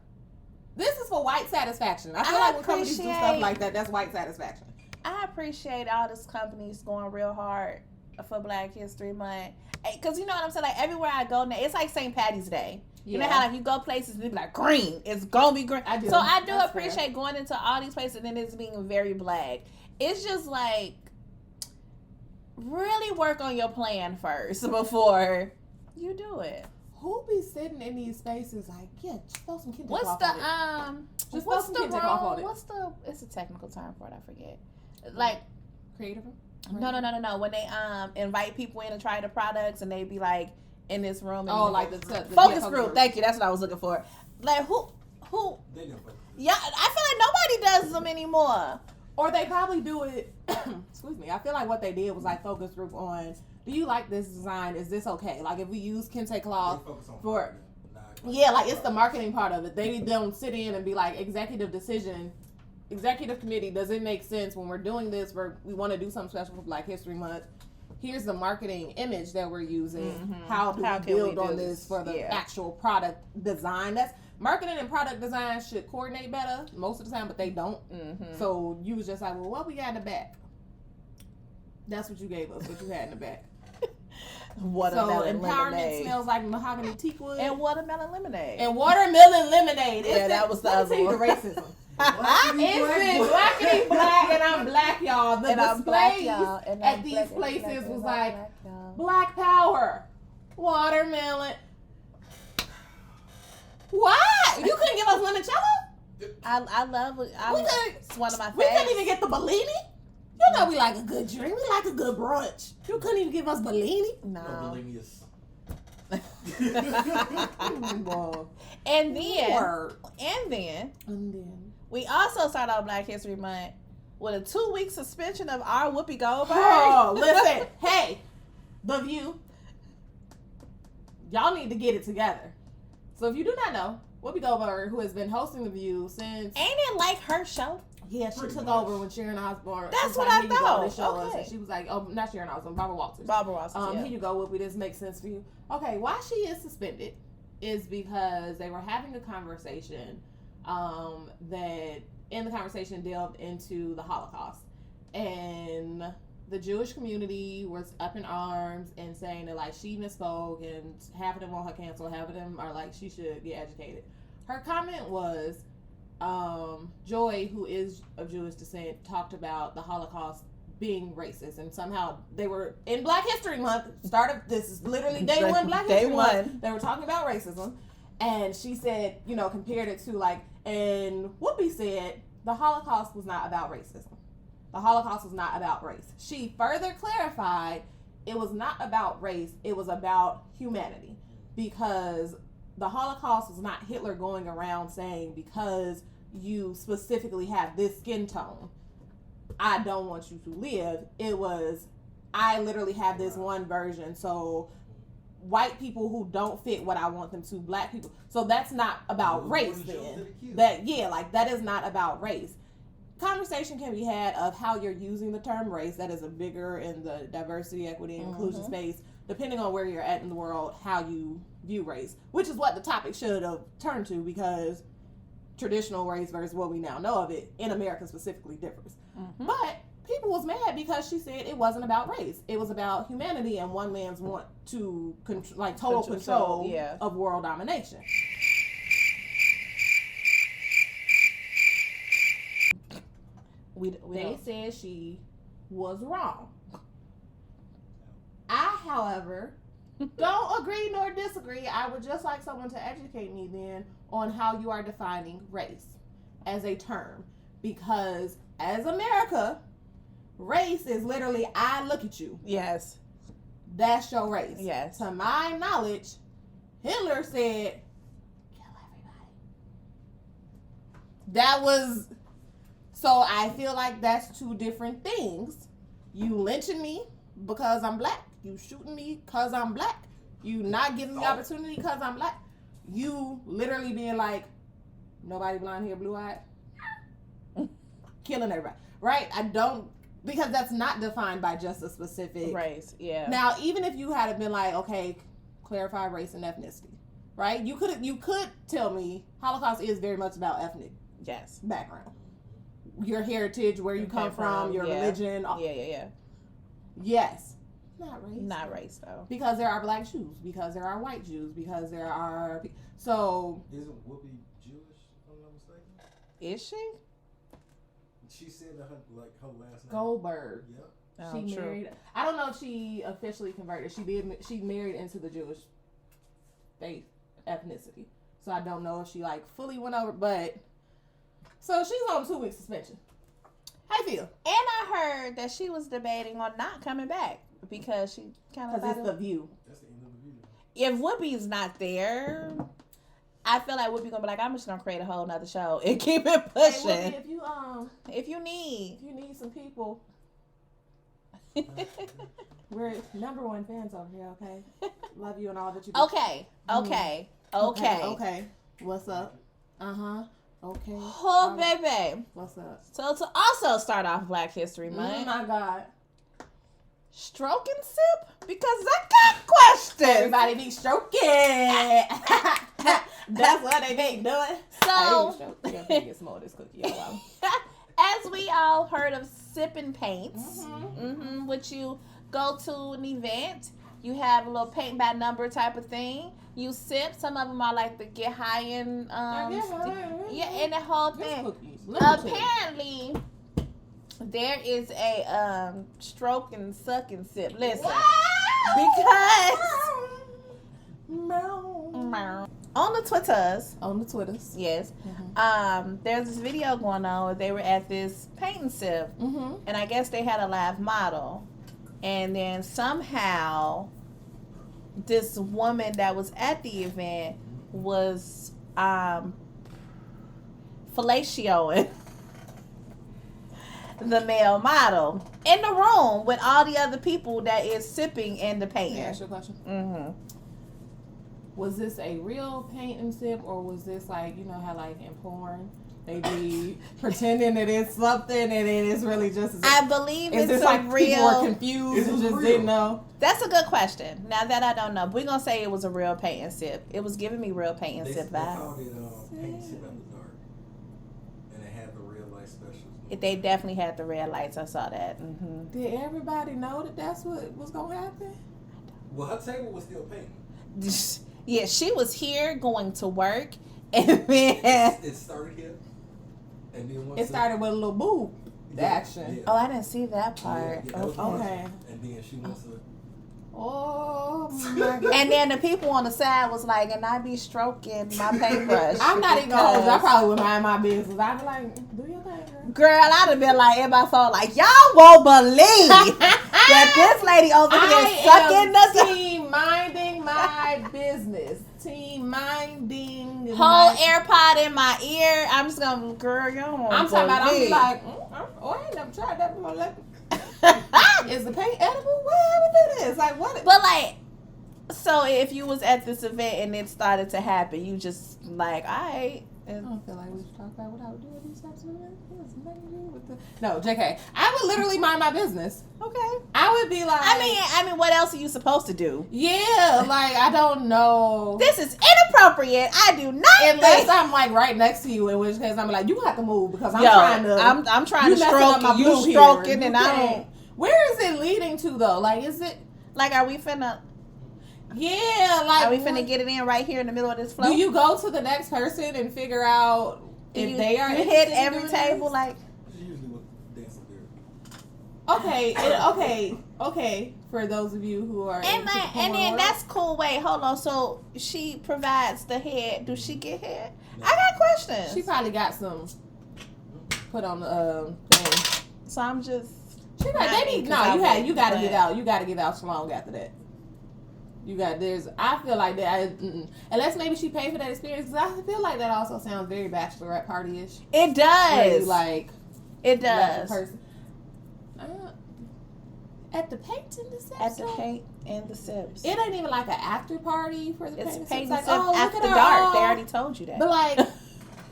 This is for white satisfaction. I feel like when companies do stuff appreciate- like that, that's white satisfaction. I appreciate all these companies going real hard for Black History Month. Because you know what I'm saying? Like, everywhere I go now, it's like St. Patty's Day. You know how like you go places and they be like, green. It's going to be green. I do. So I do That's appreciate fair. going into all these places and then it's being very Black. It's just like, really work on your plan first before you do it. Who be sitting in these spaces like, yeah, just throw some Kente What's cloth the, on it. Just what's throw the some Kente cloth on wrong, it. what's the, it's a technical term for it, I forget. Like, Creative? No. When they invite people in to try the products and they be like in this room. And Oh, like the focus group. Thank you. That's what I was looking for. Like who? They didn't fuck. Yeah, I feel like nobody does them anymore. Or they probably do it. Excuse me. I feel like what they did was like focus group on. Do you like this design? Is this okay? Like if we use Kente cloth They focus on for. marketing, not- Yeah, like it's the marketing part of it. They don't sit in and be like executive committee. Does it make sense when we're doing this? We want to do something special for Black History Month. Here's the marketing image that we're using. Mhm. How do How we can we build do on this? this for the Yeah. actual product design? That's marketing and product design should coordinate better most of the time, but they don't. Mm-hmm. So you was just like, well, what we got in the back? That's what you gave us. What you had in the back. So Watermelon empowerment lemonade. smells like mahogany teak wood And watermelon lemonade. and watermelon lemonade. Yeah, that was the let me other tell you one. the racism. Blackity It's black, been blackity black and I'm black, y'all. The And I'm black, displays y'all. And at I'm these black, places black, was black, like, black, y'all. Black Power. Watermelon. Why? You couldn't give us limoncello? I love it. It's one of my We favorites. couldn't even get the Bellini? You know we like a good drink. We like a good brunch. You couldn't even give us Bellini? No, No. believe me, it's... And then, Word. and then, And then. we also start out Black History Month with a 2-week suspension of our Whoopi Goldberg. Oh, listen. Hey, The View. Y'all need to get it together. So if you do not know, Whoopi Goldberg, who has been hosting The View since... Ain't it like her show? Yeah, she Pretty took much. over when Sharon Osbourne. That's was what like, I "Here you go, thought. this show us." Okay. And she was like, "Oh, not Sharon Osbourne, Barbara Walters." Barbara Walters. Here you go, Whoopi. This makes sense for you. Okay, why she is suspended is because they were having a conversation that in the conversation delved into the Holocaust, and the Jewish community was up in arms and saying that like she misspoke, and half of them want her canceled, half of them are like she should get educated. Her comment was, Joy, who is of Jewish descent, talked about the Holocaust being racist, and somehow they were in Black History Month. This is literally day one Black Day History one. Month. They were talking about racism, and she said, compared it to like, and Whoopi said the Holocaust was not about racism. The Holocaust was not about race. She further clarified it was not about race. It was about humanity, because the Holocaust was not Hitler going around saying, because you specifically have this skin tone, I don't want you to live. It was, I literally have this one version. So white people who don't fit what I want them to, black people. So that's not about race then. That is not about race. Conversation can be had of how you're using the term race. That is a bigger in the diversity, equity, and inclusion space, depending on where you're at in the world, how you view race, which is what the topic should have turned to, because traditional race versus what we now know of it in America specifically differs. But people was mad because she said it wasn't about race. It was about humanity and one man's want to total control of world domination. They said she was wrong. I, however, don't agree nor disagree. I would just like someone to educate me then on how you are defining race as a term. Because as America, race is literally, I look at you. Yes. That's your race. Yes. To my knowledge, Hitler said, kill everybody. That was... So I feel like that's two different things. You lynching me because I'm black. You shooting me because I'm black. You not giving me opportunity because I'm black. You literally being like, nobody blonde hair, blue eyed. Killing everybody. Right? Because that's not defined by just a specific race. Yeah. Now, even if you had been like, okay, clarify race and ethnicity. Right? You could tell me Holocaust is very much about ethnic background. Your heritage, where you come from, your religion. Yeah. Yes. Not race. Not race, though. Because there are black Jews. Because there are white Jews. Because there are... So... Isn't Whoopi Jewish, if I'm not mistaken? Is she? She said that her last name... Goldberg. Yep. She married... I don't know if she officially converted. She married into the Jewish faith, ethnicity. So I don't know if she fully went over, but... So she's on 2-week suspension. How you feel? And I heard that she was debating on not coming back because she kind of... Because it's The View. That's the end of the video. If Whoopi's not there, I feel like Whoopi gonna be like, I'm just gonna create a whole nother show and keep it pushing. Hey, Whoopi, if you need some people, we're number one fans over here. Okay, love you and all that you do. Okay. What's up? Okay. Oh, baby. What's up? So to also start off Black History Month. Oh my God. Stroke and sip? Because I got questions. Everybody be stroking. That's what they be doing. So, you gotta get some more of this cookie. as we all heard of sipping paints, which you go to an event, you have a little paint by number type of thing. You sip. Some of them are like the get high in, and the whole thing. Apparently, there is a stroke and suck and sip. Listen, Because Meow. on the Twitters, yes, there's this video going on where they were at this paint and sip, and I guess they had a live model, and then somehow this woman that was at the event was fellatioing the male model in the room with all the other people that is sipping in the paint. Can I ask you a question? Was this a real paint and sip, or was this like, you know how like in porn they be pretending that it's something and it is really just? I believe is it's this a like real. people were confused and just didn't know? That's a good question. Now that I don't know, we're gonna say it was a real paint and sip. It was giving me real paint and sip They vibes. called it paint and sip after dark, and it had the real life specials. They definitely had the red lights. I saw that. Did everybody know that that's what was gonna happen? Well, her table was still painted. Yeah, she was here going to work, and then It started here, and then once It started with a little boob action. Yeah. oh, I didn't see that part. Yeah, that was Okay. and then she wants to. Oh my god. And then the people on the side was like, and I be stroking my paintbrush. I'm not even gonna hold you. I because- probably would mind my business. I'd be like, do your thing, girl. Girl, I'd have been like in my phone, like, y'all won't believe that this lady over here sucking the team minding my business. Team minding whole my... AirPod in my ear. I'm just gonna, girl, y'all won't I'm talking about, I'm believe. be like, I ain't never tried that before. Like, is the paint edible? What happened to this? Like, what? But like, so if you was at this event and it started to happen, you just like, I don't feel like we should talk about what I would do with these types of events. It has nothing to do with the... No, JK. I would literally mind my business. okay. I would be like... I mean, what else are you supposed to do? Yeah, like, I don't know. This is inappropriate. I do not Unless think. I'm like right next to you, in which case I'm like, you have to move because I'm Yo, trying to. I'm trying you to messing stroke up my you blue here. stroking You and I can't. don't. Where is it leading to though? Like, is it? Like, are we finna? Yeah, like. Are we finna get it in right here in the middle of this flow? Do you go to the next person and figure out if they are? You hit interested in every doing table this? like. She usually would dance up there. Okay. For those of you who are. And into like, the and porn then world. that's cool. Wait, hold on. So she provides the head. Do she get head? I got questions. She probably got some put on the thing. So I'm just. She Not they me, need 'cause I no. wouldn't, You gotta but- get out. You gotta get out strong after that. I feel like that. Unless maybe she paid for that experience. 'Cause I feel like that also sounds very bachelorette party-ish. It Where you, does. like It let the does. person. At the paint and the sips. At the though? paint and the sips. It ain't even like an after party for the It's paint and paint sips. and Like, sip oh, after look at her, dark. oh. They already told you that. But like,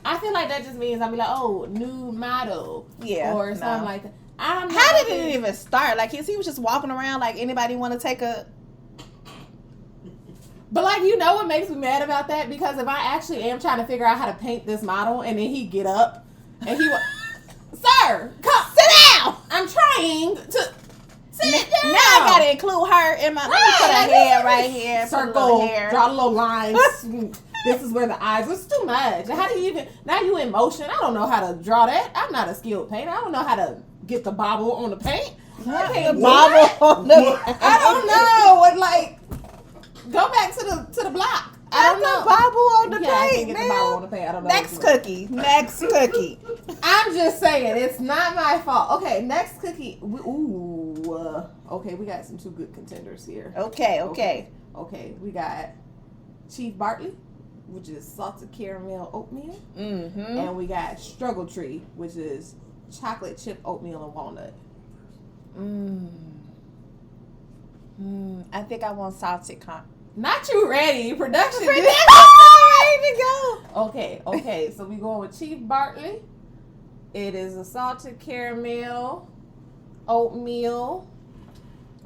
I feel like that just means I'll be like, oh, new model. Yeah, Or something no. like that. I'm not How did gonna- it even start? Like, he was just walking around like anybody want to take a. But like, you know what makes me mad about that? Because if I actually am trying to figure out how to paint this model and then he get up and he sir, come Sit down! I'm trying to sit down. Now I gotta include her in my. Let me put Right, her head right here. Put a circle, little hair. draw little lines. This is where the eyes. It's too much. How do you even? Now you in motion. I don't know how to draw that. I'm not a skilled painter. I don't know how to get the bobble on the paint. I can't do Bobble that. on the. I don't know. What like? Go back to the block. I don't know. Bobble on the Yeah, I paint, can't get the bobble on man. the paint. I don't know. Next what to do. cookie. Next cookie. I'm just saying, it's not my fault. Okay, next cookie. Okay, we got some two good contenders here. Okay. Okay, we got Chief Bartley, which is salted caramel oatmeal. Mm-hmm. And we got Struggle Tree, which is chocolate chip oatmeal and walnut. I think I want salted con. Not you ready. Production. Ready to go. Okay. So we going with Chief Bartley. It is a salted caramel oatmeal.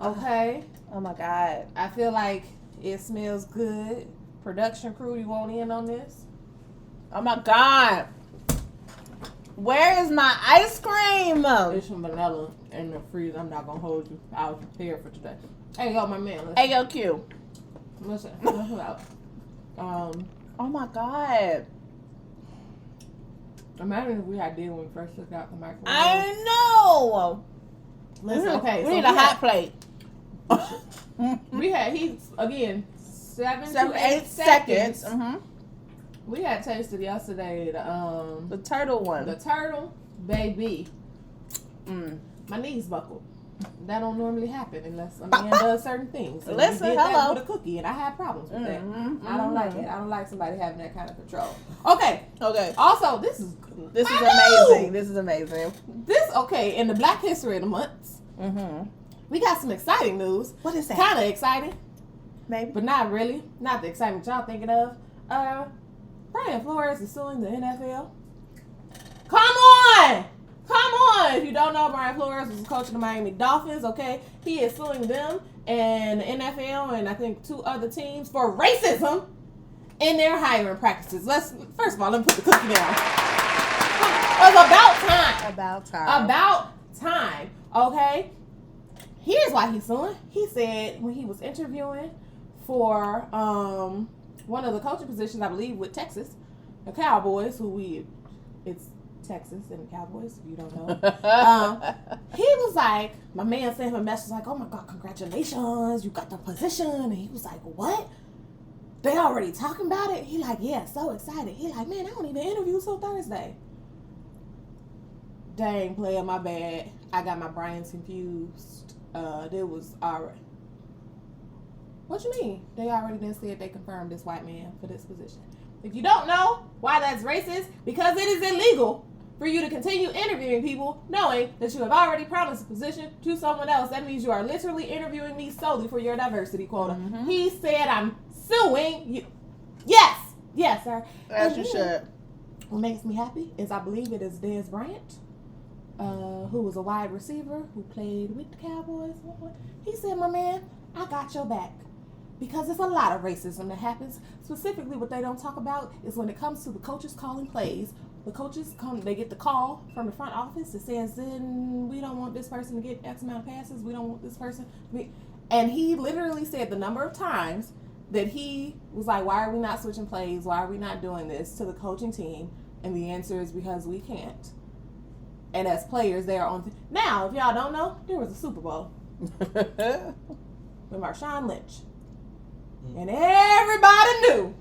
Okay. Oh my God. I feel like it smells good. Production crew, you want in on this? Oh my God. Where is my ice cream? There's some vanilla in the freezer. I'm not gonna hold you. I was prepared for today. Hey, yo, my man. Listen. Hey, yo, Q. Listen out. Oh my God. Imagine if we had did when we first took out the microwave. I know. Listen, okay. We so need a hot plate. He's again 7 to 8 seconds. We had tasted yesterday The turtle one. the turtle, baby. My knees buckled. That don't normally happen unless a man does certain things. And Listen, we did hello. that with a cookie, and I had problems with that. I don't like it. I don't like somebody having that kind of control. Okay. Also, this is amazing. This is amazing. In the Black History of the Month, we got some exciting news. What is that? Kind of exciting. Maybe. But not really. Not the excitement y'all thinking of. Brian Flores is suing the NFL. Come on! If you don't know, Brian Flores was the coach of the Miami Dolphins, okay? He is suing them and the NFL and I think 2 other teams for racism in their hiring practices. First of all, let me put the cookie down. It's about time, okay? Here's why he's suing. He said when he was interviewing for one of the coaching positions, I believe, with Texas, the Cowboys, it's Texas and the Cowboys, if you don't know. He was like, my man sent him a message like, oh my God, congratulations, you got the position. And he was like, what? They already talking about it? He like, yeah, so excited. He like, man, I don't even interview till Thursday. Dang, player, my bad. I got my brains confused. There was already. What you mean? They already done said they confirmed this white man for this position. If you don't know why that's racist, because it is illegal for you to continue interviewing people knowing that you have already promised a position to someone else. That means you are literally interviewing me solely for your diversity quota. He said, I'm suing you. Yes, sir. As you should. What makes me happy is I believe it is Dez Bryant, who was a wide receiver who played with the Cowboys. He said, my man, I got your back. Because there's a lot of racism that happens. Specifically, what they don't talk about is when it comes to the coaches calling plays. The coaches they get the call from the front office that says, then we don't want this person to get X amount of passes. We don't want this person to be. And he literally said the number of times that he was like, why are we not switching plays? Why are we not doing this to the coaching team? And the answer is because we can't. And as players, they are on. Now, if y'all don't know, there was a Super Bowl with Marshawn Lynch. And everybody knew.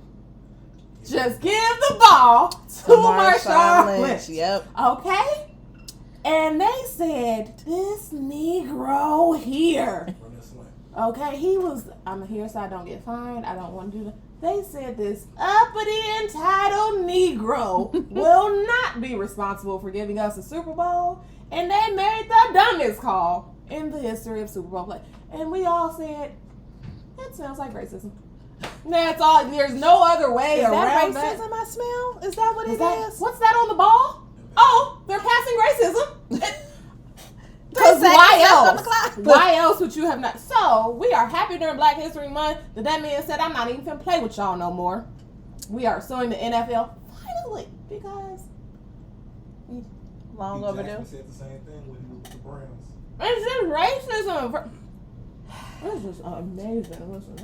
Just give the ball to Marshawn Lynch. Yep. Okay? And they said, this Negro here. Okay, I'm here so I don't get fined. I don't want to do that. They said this uppity, entitled Negro will not be responsible for giving us a Super Bowl. And they made the dumbest call in the history of Super Bowl play. And we all said, that sounds like racism. That's all. There's no other way around that. Is that racism I smell? Is that what it is? What's that on the ball? Oh, they're passing racism. Because why else? Why else would you have not? So, we are happy during Black History Month that man said, I'm not even going to play with y'all no more. We are suing the NFL finally because long overdue. Jackson said the same thing when he was with the Browns. It's just racism. This is amazing. Listen,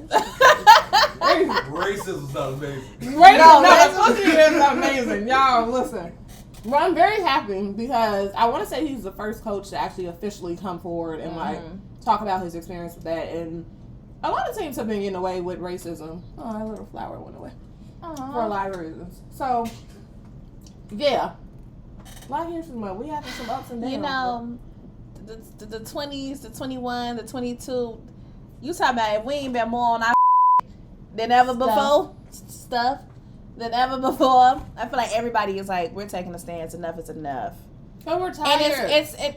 Racism's not amazing. Racism is amazing. Y'all, listen. Well, I'm very happy because I want to say he's the first coach to actually officially come forward and talk about his experience with that. And a lot of teams have been getting away with racism. Oh, that little flower went away. For a lot of reasons. So, yeah. Black History Month, we having some ups and downs. You know, the 20s, the 21, the 22, you talking about if we ain't been more on our than ever before. Than ever before. I feel like everybody is like, we're taking a stance. Enough is enough. And we're tired.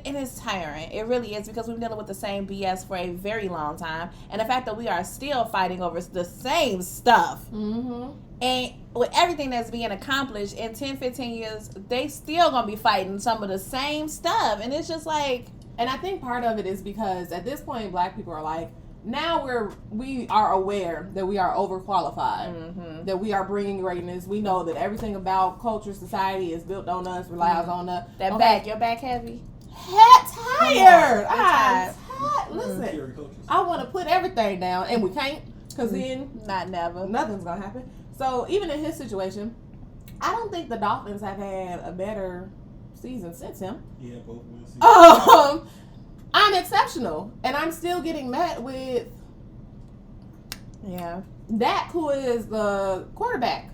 And it's tiring. It really is, because we've been dealing with the same BS for a very long time. And the fact that we are still fighting over the same stuff. Mm-hmm. And with everything that's being accomplished in 10, 15 years, they still going to be fighting some of the same stuff. And it's just like... And I think part of it is because at this point, Black people are like, now we are aware that we are overqualified, that we are bringing greatness. We know that everything about culture, society is built on us, relies on us. Your back heavy? Tired. Listen, I want to put everything down, and we can't, because then nothing's going to happen. So even in his situation, I don't think the Dolphins have had a better season since him. Yeah, both win seasons. I'm exceptional, and I'm still getting met with Dak, who is the quarterback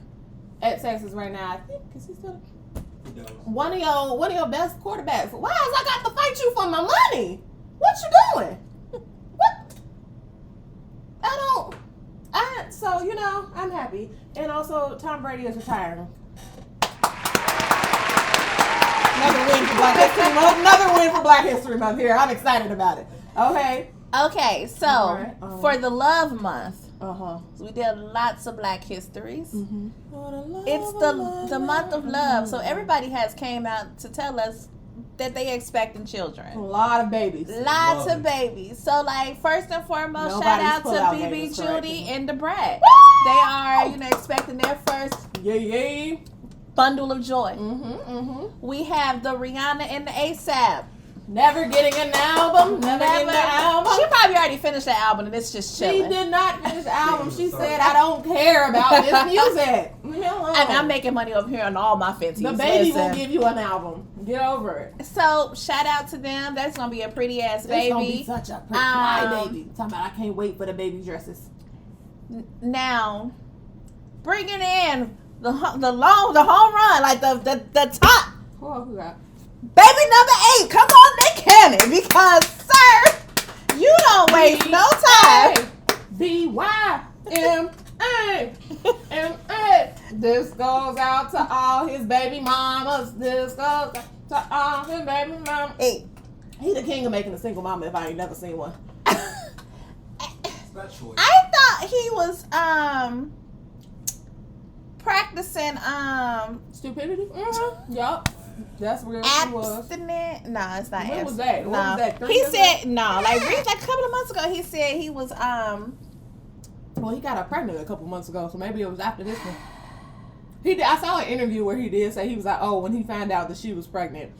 at Texas right now. I think is he still one of your best quarterbacks? Why has I got to fight you for my money? What you doing? What? So I'm happy, and also Tom Brady is retiring. Another win for Black History Month. Another win for Black History Month here. I'm excited about it. Okay, so for the love month, so we did lots of Black histories. Mm-hmm. It's the month of love, so everybody has came out to tell us that they expecting children. A lot of babies. Lots of babies. So, like, first and foremost, Nobody's shout out to pull-out BB, babies, Judy, correct. and Debrat. They are, expecting their first bundle of joy. We have the Rihanna and the ASAP. Never getting an album. Never getting an album. She probably already finished the album and it's just chilling. She did not finish the album. She said, I don't care about this music. Leave me alone. I mean, I'm making money over here on all my Fenties. The baby will give you an album. Get over it. So, shout out to them. That's going to be a pretty ass baby. It's going to be such a pretty baby. Talking about I can't wait for the baby dresses. Now, bringing in the home run, like the top. Who got? Baby number 8, come on, Nick Cannon, because, sir, you don't waste no time. B-Y-M-A-M-A. This goes out to all his baby mamas. This goes out to all his baby mamas. Hey. He the king of making a single mama if I ain't never seen one. It's not choice. I thought he was practicing Stupidity? Mm-hmm. Yup. That's where he was. Abstinent? No, it's not. When was that? No. What was that? He said no. Like a couple of months ago, he said he was Well, he got her pregnant a couple months ago, so maybe it was after this one. I saw an interview where he did say he was like, when he found out that she was pregnant,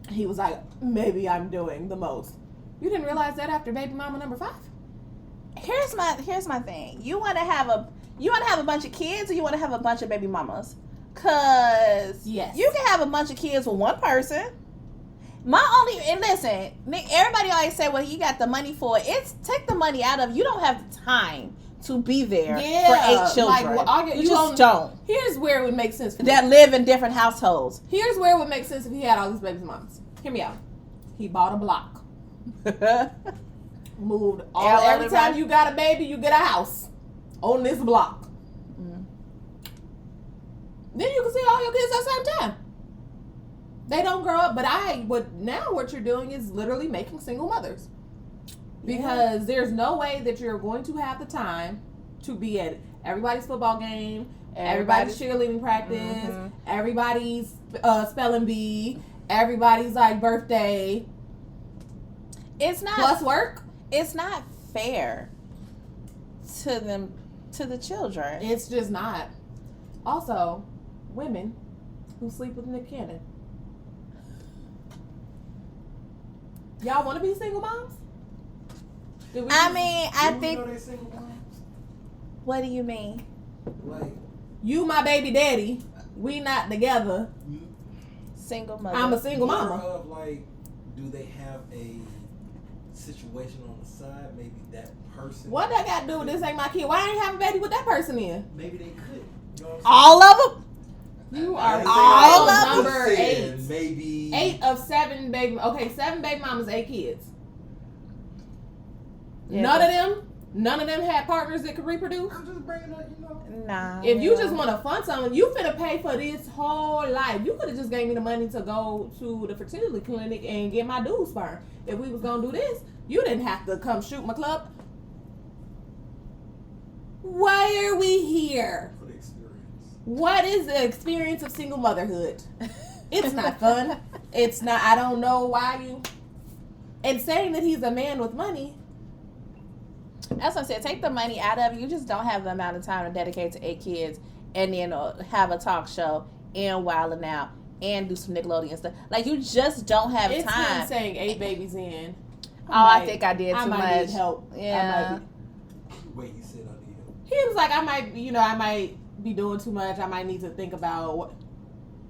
he was like, maybe I'm doing the most. You didn't realize that after baby mama number 5? Here's my thing. You want to have a bunch of kids, or you want to have a bunch of baby mamas? Cause yes, you can have a bunch of kids with one person. And listen, everybody always say, well, you got the money for it. It's take the money out of, you don't have the time to be there for 8 children. Like, you just don't. Here's where it would make sense for that live in different households. Here's where it would make sense if he had all these baby mamas. Hear me out. He bought a block. Moved every time you got a baby, you get a house on this block. Then you can see all your kids at the same time. They don't grow up, but what you're doing is literally making single mothers. Because there's no way that you're going to have the time to be at everybody's football game, everybody's cheerleading practice, everybody's spelling bee, everybody's like birthday. It's not plus work. It's not fair to them, to the children. It's just not. Also, women who sleep with Nick Cannon. Y'all want to be single moms? I think. They single moms? What do you mean? Like, you my baby daddy. We not together. Single mother. I'm a single mama. Of like, do they have a situation on the side? Maybe that person. What that got to do with this ain't my kid? Why I ain't have a baby with that person in? Maybe they could. You know what I'm saying? All of them. You are all of number 8. Maybe 8 of 7 baby. Okay, 7 baby mamas, 8 kids. Yeah, None of them had partners that could reproduce. I'm just bringing up, Nah. If you just want to fund something, you finna pay for this whole life. You could have just gave me the money to go to the fertility clinic and get my dude sperm. If we was gonna do this, you didn't have to come shoot my club. Why are we here? For the experience. What is the experience of single motherhood? It's not fun. It's not. I don't know why you. And saying that he's a man with money. That's what I said. Take the money out of it. You just don't have the amount of time to dedicate to 8 kids and then have a talk show and wilding out and do some Nickelodeon stuff. Like, you just don't have it's time. It's him saying 8 babies in. I think I did too much. I might need help. Yeah. Wait, he said I need help. He was like, I might be doing too much. I might need to think about what.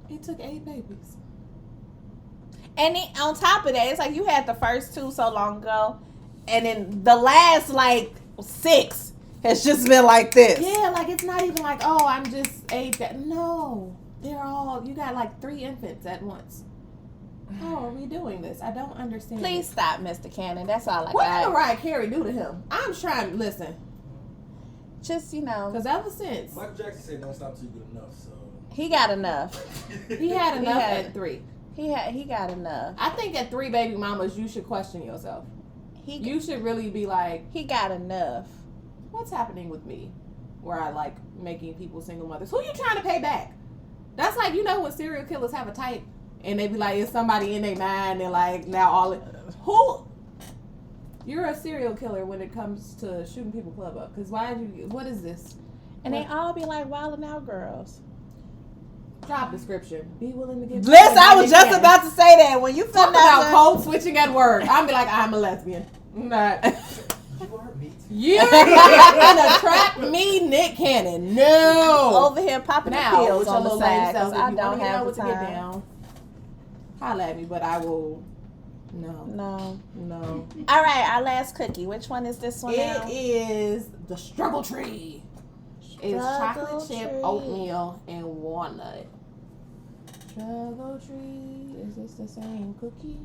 It took 8 babies. And then on top of that, it's like you had the first 2 so long ago, and then the last like 6 has just been like this. Yeah, like it's not even like, oh, I'm just age. No, they're all. You got like 3 infants at once. How are we doing this? I don't understand. Please stop, Mr. Cannon. That's all I got. What did Mariah Carey do to him? I'm trying to listen. Just, you know. Because ever since. Michael Jackson said don't stop till you get enough, so. He got enough. He had enough at 3. He got enough. I think at 3 baby mamas, you should question yourself. You should really be like. He got enough. What's happening with me? Where I like making people single mothers. Who you trying to pay back? That's like, you know when serial killers have a type? And they be like, it's somebody in their mind, and like, now all it. Who? You're a serial killer when it comes to shooting people club up. Because what is this? And they all be like, wildin' out girls. Job description. Be willing to give. Listen, I was just about to say that. When you talk about code switching at work, I'm be like, I'm a lesbian. I'm not. You are me too. You're not gonna trap me, Nick Cannon. No. Over here popping the pills on the side. I don't have the time. Holla at me, but I will. No. All right, our last cookie. Which one is this one? It is the Struggle Tree. It's chocolate chip, oatmeal, and walnut. Struggle Tree. Is this the same cookie?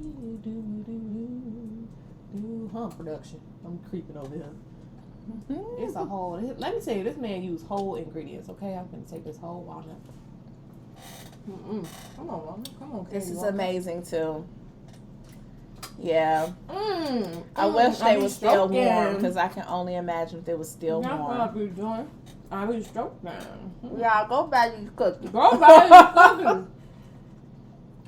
Do production. I'm creeping over here. It's a whole. Let me tell you, this man used whole ingredients. Okay, I'm gonna take this whole walnut. Come on. This is amazing too. Yeah. I wish they were still warm because I can only imagine if they were still warm. That's what I be doing. I be stroking. Yeah, go buy these cookies. Go buy these cookies.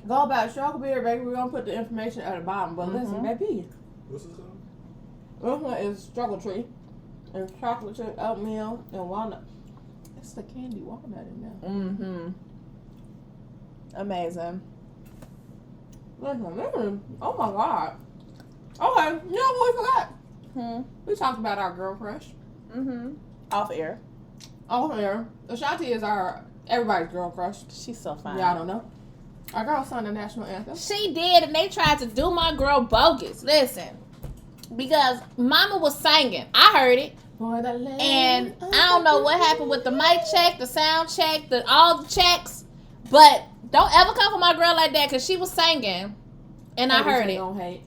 Go buy Struggle Beer, baby. We're gonna put the information at the bottom. But listen, baby. What's this called? This one is Struggle Tree. It's chocolate chip, oatmeal, and walnut. It's the candy walnut in there. Amazing. Listen. Oh my God. Okay, you know what we forgot? We talked about our girl crush. Off air. Off air. Ashanti is everybody's girl crush. She's so fine. Y'all don't know. Our girl sung the national anthem. She did, and they tried to do my girl bogus. Listen. Because Mama was singing. I heard it. And I don't know what happened with the mic check, the sound check, all the checks. But don't ever come for my girl like that because she was singing. And I heard it. Don't hate.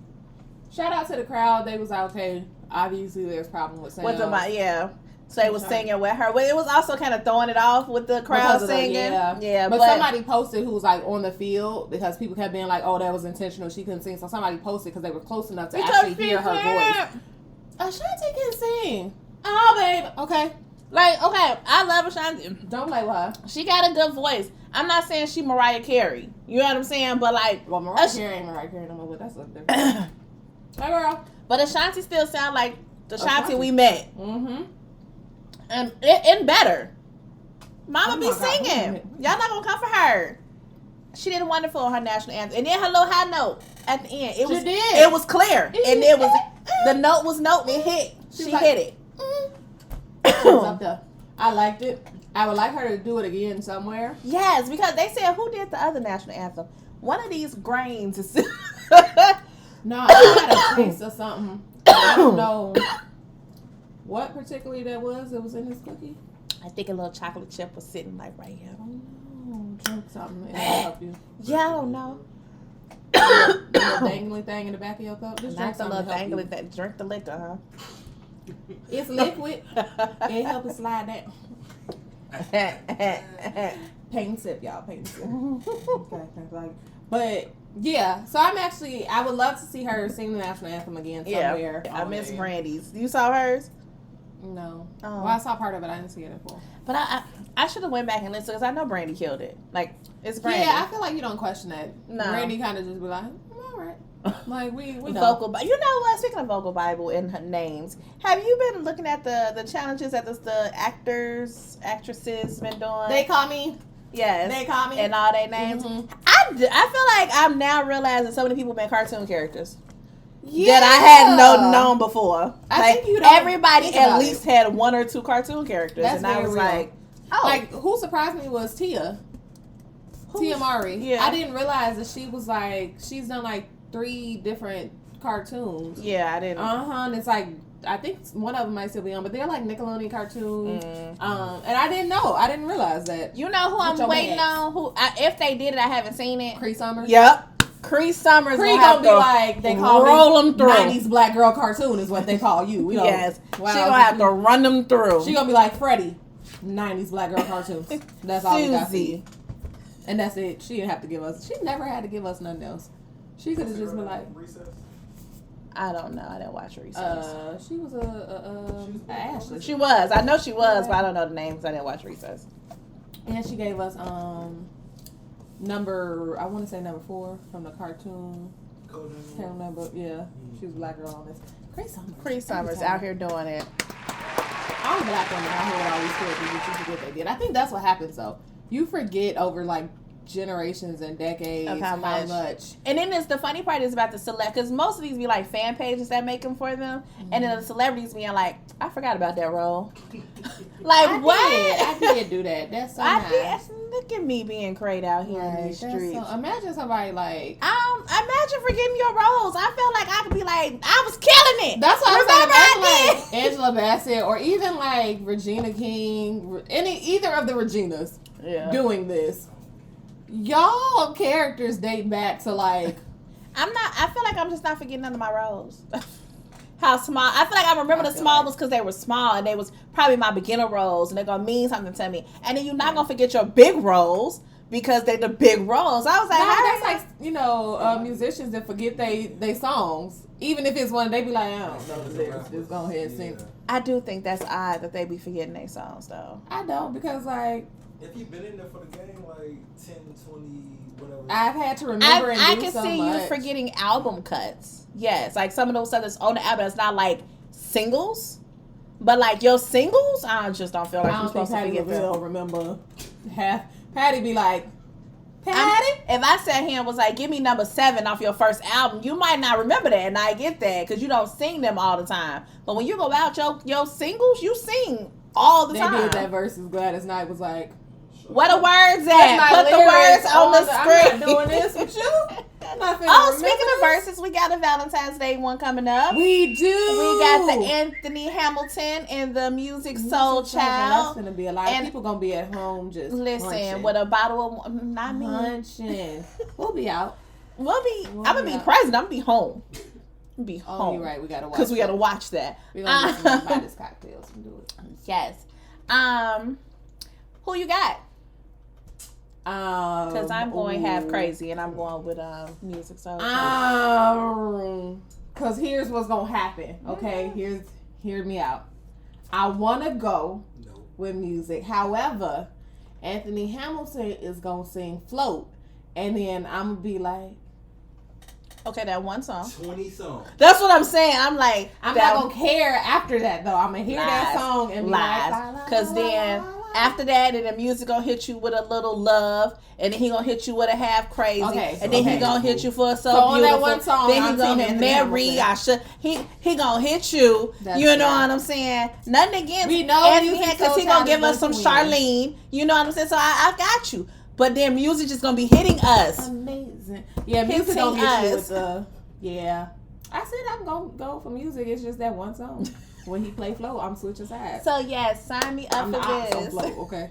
Shout out to the crowd. They was okay. Obviously, there's problem with sound. With the mic, yeah. So they was singing with her. But it was also kind of throwing it off with the crowd singing. Yeah. But somebody posted who was like on the field because people kept being like, oh, that was intentional. She couldn't sing. So somebody posted because they were close enough to actually hear her voice. Ashanti can sing. Oh, babe. Okay. Like, okay, I love Ashanti. Don't play with her. She got a good voice. I'm not saying she Mariah Carey. You know what I'm saying? But like, well, Mariah Carey ain't Mariah Carey no more, but that's a different. Hey, girl. But Ashanti still sound like the Ashanti we met. And better. Mama be singing. Y'all not gonna come for her. She did wonderful on her national anthem. And then her little high note at the end. It was clear. And it was the note was note and it hit. She hit it. She was up there. I liked it. I would like her to do it again somewhere. Yes, because they said who did the other national anthem? One of these grains is No, I had a taste of something. I don't know what particularly that was. It was in this cookie. I think a little chocolate chip was sitting like right here. Oh, drink something and it'll help you. Yeah, I don't know. The little dangly thing in the back of your cup. Just drink the something little dangly that drink the liquor, huh? It's liquid. It help it slide that. Pain sip, y'all. Pain sip. Okay, but yeah, so I would love to see her sing the national anthem again somewhere. Yeah, I miss Brandy's. You saw hers? No. Well, I saw part of it. I didn't see it in full. But I should have went back and listened because I know Brandy killed it. Like, it's Brandy. Yeah, I feel like you don't question that. No. Brandy kind of just be like, all right. Like, we know. You know what? Speaking of vocal Bible and her names, have you been looking at the challenges that the actresses been doing? They call me. Yes. They call me. And all their names. I feel like I'm now realizing so many people been cartoon characters. Yeah. That I hadn't known before. I think you don't everybody at least had one or two cartoon characters. That's and I was real. like, oh. Like, who surprised me was Tia. Tia Mowry. Yeah. I didn't realize that she's done like 3 different cartoons. Yeah, I didn't. And it's like, I think one of them might still be on, but they're like Nickelodeon cartoons. And I didn't know. I didn't realize that. You know who I'm waiting on? If they did it, I haven't seen it. Cree Summers. Yep. Cree Summers gonna be like, they call roll them through. 90s black girl cartoon is what they call you. Yes. Wow, she gonna have to run them through. She gonna be like Freddie. 90s black girl cartoons. That's all we got. Susie. And that's it. She didn't have to give us. She never had to give us nothing else. She could have just been like. Recess? I don't know. I didn't watch Recess. She was Ashley. She was. I know she was, but I don't know the names. I didn't watch Recess. And she gave us number 4 from the cartoon. Can't remember. Yeah, she was a black girl on this. Cree Summers out here doing it. I'm black women out here with all these characters. You forget they did. I think that's what happens though. You forget over like generations and decades of how much. And then the funny part is about the select, because most of these be like fan pages that make them for them, and then the celebrities being like, I forgot about that role. Like, what? I did do that. That's so nice. Look at me being great out here in these streets. Imagine somebody like, imagine forgetting your roles. I feel like I could be like, I was killing it. That's what I'm saying. Like Angela Bassett, or even like Regina King, either of the Reginas doing this. Y'all characters date back to like, I feel like I'm just not forgetting none of my roles. How small. I feel like I remember the small ones because they were small and they was probably my beginner roles and they're going to mean something to me. And then you're not going to forget your big roles because they're the big roles. I was like, that's like, musicians that forget they songs. Even if it's one, they be like, I don't know the lyrics. Just go ahead and sing. I do think that's odd that they be forgetting their songs though. I don't, because like, if you've been in there for the game, like 10, 20, whatever. I've had to remember I can see you forgetting album cuts. Yes, like some of those stuff that's on the album, it's not like singles, but like your singles, I just don't feel like you're supposed to forget them. I don't remember. Patty be like, Patty? If I sat here and was like, give me number 7 off your first album, you might not remember that, and I get that, because you don't sing them all the time. But when you go out your singles, you sing all the time. They did that versus Gladys Knight was like, where the words at? Put the words on the screen. I'm not doing this with you. Speaking of verses, we got a Valentine's Day one coming up. We do. We got the Anthony Hamilton and the Music Soul Child. That's gonna be a lot of people gonna be at home just listen with a bottle of not me. Munching. We'll be out. I'm gonna be present. I'm gonna be home. Oh, you're right. We gotta watch because we gotta watch that. We're gonna get some Vitus cocktails and do it. Yes. Who you got? Because I'm going half crazy and I'm going with Music Soul. Because here's what's gonna happen. Okay, hear me out. I want to go with music. However, Anthony Hamilton is gonna sing "Float," and then I'm gonna be like, okay, that one song. 20 songs. That's what I'm saying. I'm like, I'm not gonna care after that though. I'm gonna hear that song and be like, because then. After that, and the music gonna hit you with a little love, and then he gonna hit you with a half crazy, and then he gonna hit you for so beautiful. That one song, then he gonna hit Mary. He gonna hit you. You know what I'm saying? Nothing against Anthony because he gonna give us some Charlene. You know what I'm saying? So I got you. But then music just gonna be hitting us. Amazing. Yeah, music gonna hit you with the I said I'm gonna go for music. It's just that one song. When he play Flow, I'm switching sides. So yes, sign me up for this. Flow, okay.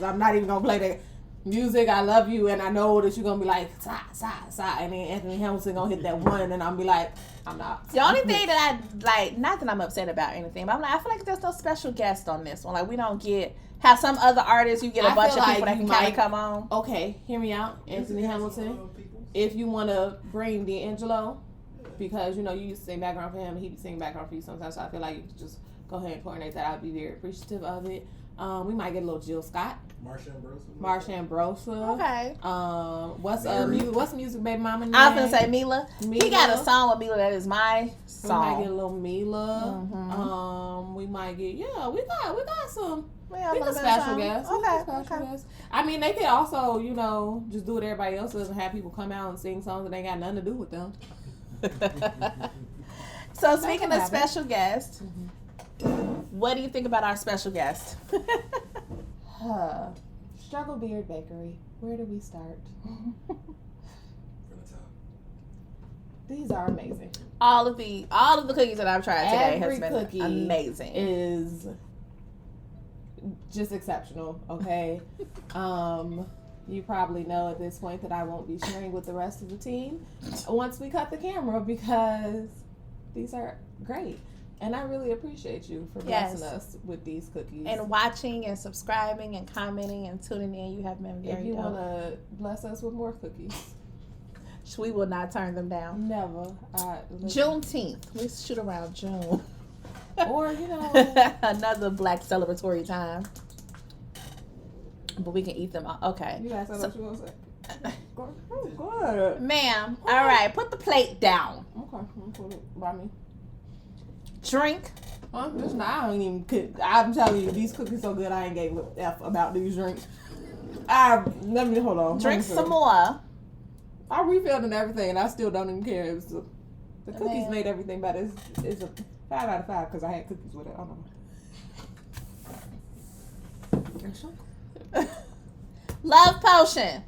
I'm not even gonna play that music. I love you, and I know that you're gonna be like sigh, and then Anthony Hamilton gonna hit that one, and I'm be like, I'm not. The only thing that I like, not that I'm upset about anything, but I'm like, I feel like there's no special guest on this one. Like we don't have some other artists. You get a bunch of people that can kind of come on. Okay, hear me out, Anthony Hamilton. If you want to bring D'Angelo. Because, you used to sing background for him, and he be singing background for you sometimes, so I feel like you could just go ahead and coordinate that. I'd be very appreciative of it. We might get a little Jill Scott. Marshawn Brosa. Okay. What's music baby mama name? I was going to say Mila. He got a song with Mila that is my song. We might get a little Mila. Mm-hmm. We might get, we got some. We got special guests. Okay. I mean, they could also, just do what everybody else does and have people come out and sing songs that ain't got nothing to do with them. So speaking of special guests, what do you think about our special guest? Struggle Beard Bakery. Where do we start? From the top. These are amazing. All of the cookies that I've tried today Every has been cookie amazing. Is just exceptional. Okay. You probably know at this point that I won't be sharing with the rest of the team once we cut the camera because these are great. And I really appreciate you for blessing us with these cookies. And watching and subscribing and commenting and tuning in. You have been very If you dope. want to bless us with more cookies. We will not turn them down. Never. Juneteenth. We shoot around June. Or, another black celebratory time. But we can eat them all. Okay. You guys know what you want to say? Go ahead. Ma'am, all right, put the plate down. Okay, I'm put it by me. Drink. I'm telling you, these cookies so good. I ain't gave a F about these drinks. Let me hold on. Drink some more. I refilled and everything, and I still don't even care. It was the cookies made everything better. It's a 5 out of 5 because I had cookies with it. I don't know. Love potion.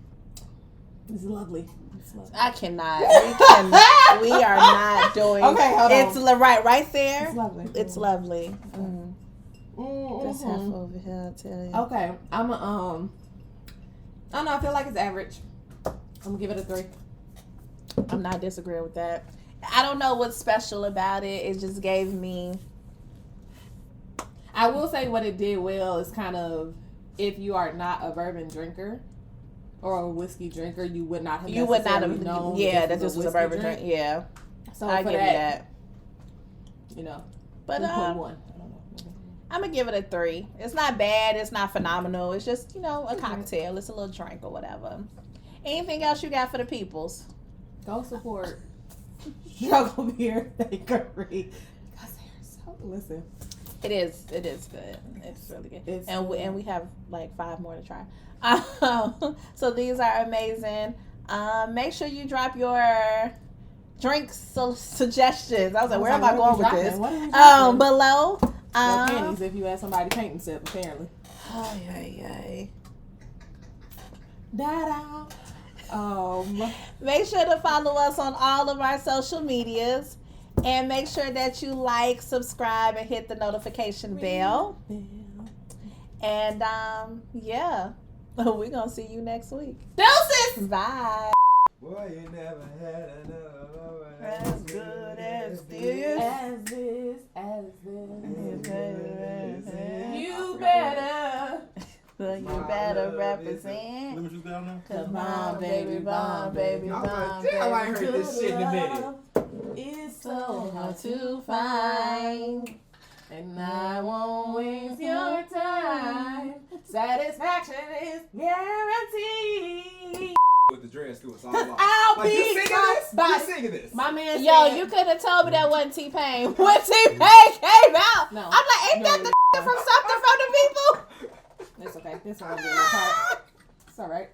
It's lovely. I cannot. We are not doing. Okay, hold on. It's right there. It's lovely. It's lovely. This half Mm-hmm. over here, I tell you. Okay, I don't know. I feel like it's average. I'm gonna give it a 3. I'm not disagreeing with that. I don't know what's special about it. It just gave me. I will say what it did well is kind of, if you are not a bourbon drinker or a whiskey drinker, you would not have known. Yeah, that this was a bourbon drink. Yeah, so I for give that, you that. But 1. I'm gonna give it a 3. It's not bad. It's not phenomenal. It's just a cocktail. It's a little drink or whatever. Anything else you got for the peoples? Go support Struggle Beer Bakery because they're so. Listen. It is good. It's really good. And we have like 5 more to try. So these are amazing. Make sure you drop your drink suggestions. I was like, where am I going with this? Below. Panties if you had somebody painting sip, apparently. Da-da. Make sure to follow us on all of our social medias. And make sure that you like, subscribe, and hit the notification bell. And, we're going to see you next week. Deuces! Bye. Boy, you never had another As good as this. As this. You better. You better represent. Let me just down now. Come on, baby, bomb, baby, bomb. Damn, I ain't heard this shit in a minute. It's so Hard to find. and I won't waste your time. Satisfaction is guaranteed. With the dress too, it's all about. I'll Like, be you singing this? by- You singing this? My man Yo, said, you could have told me that wasn't T-Pain. When T-Pain came out, No. I'm like, ain't that the from something from the people? It's okay. This one will be in my part. It's all right.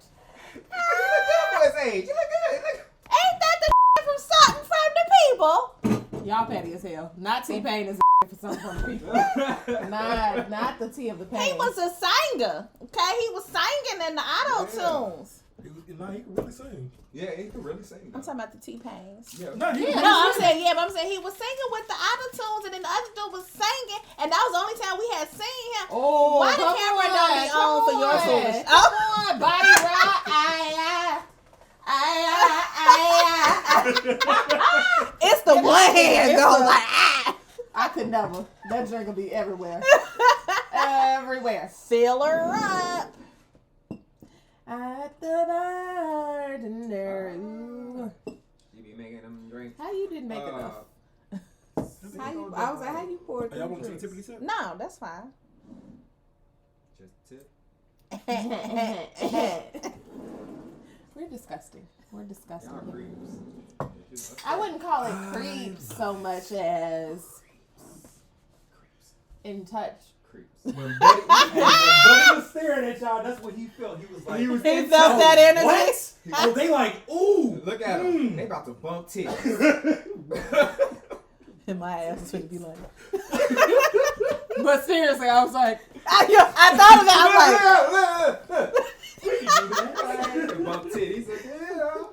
You look good for his age. You look good. Ain't that the from something from the people? Y'all petty as hell. Not T-Pain is for some from the people. Not the T of the pain. He was a singer, okay? He was singing in the auto-tunes. He can really sing. Yeah, he can really sing. I'm talking about the T-Pains. Yeah. No, he No, I'm saying, but I'm saying he was singing with the auto-tunes and then the other dude was singing, and that was the only time we had seen him. Oh, Why the camera don't be on for your foolish? Come on, body rock. It's the one hand going like, ah. I could never. That drink will be everywhere. Everywhere. Fill her up. At the bartender. Ooh. You be making them drinks. How you didn't make enough? I was like, how you poured Y'all want to drinks? typically tip? No, that's fine. Just tip. We're disgusting. We're disgusting. Y'all creeps. I wouldn't call it creeps so much as in touch. Creeps. When Buddy was staring at y'all, that's what he felt. He was like, He felt that energy. What? Oh, they like, ooh. Look at them. They about to bump tits. And my ass is going to be like. But seriously, I was like, I thought of that. I was like. Bump titties. Yeah.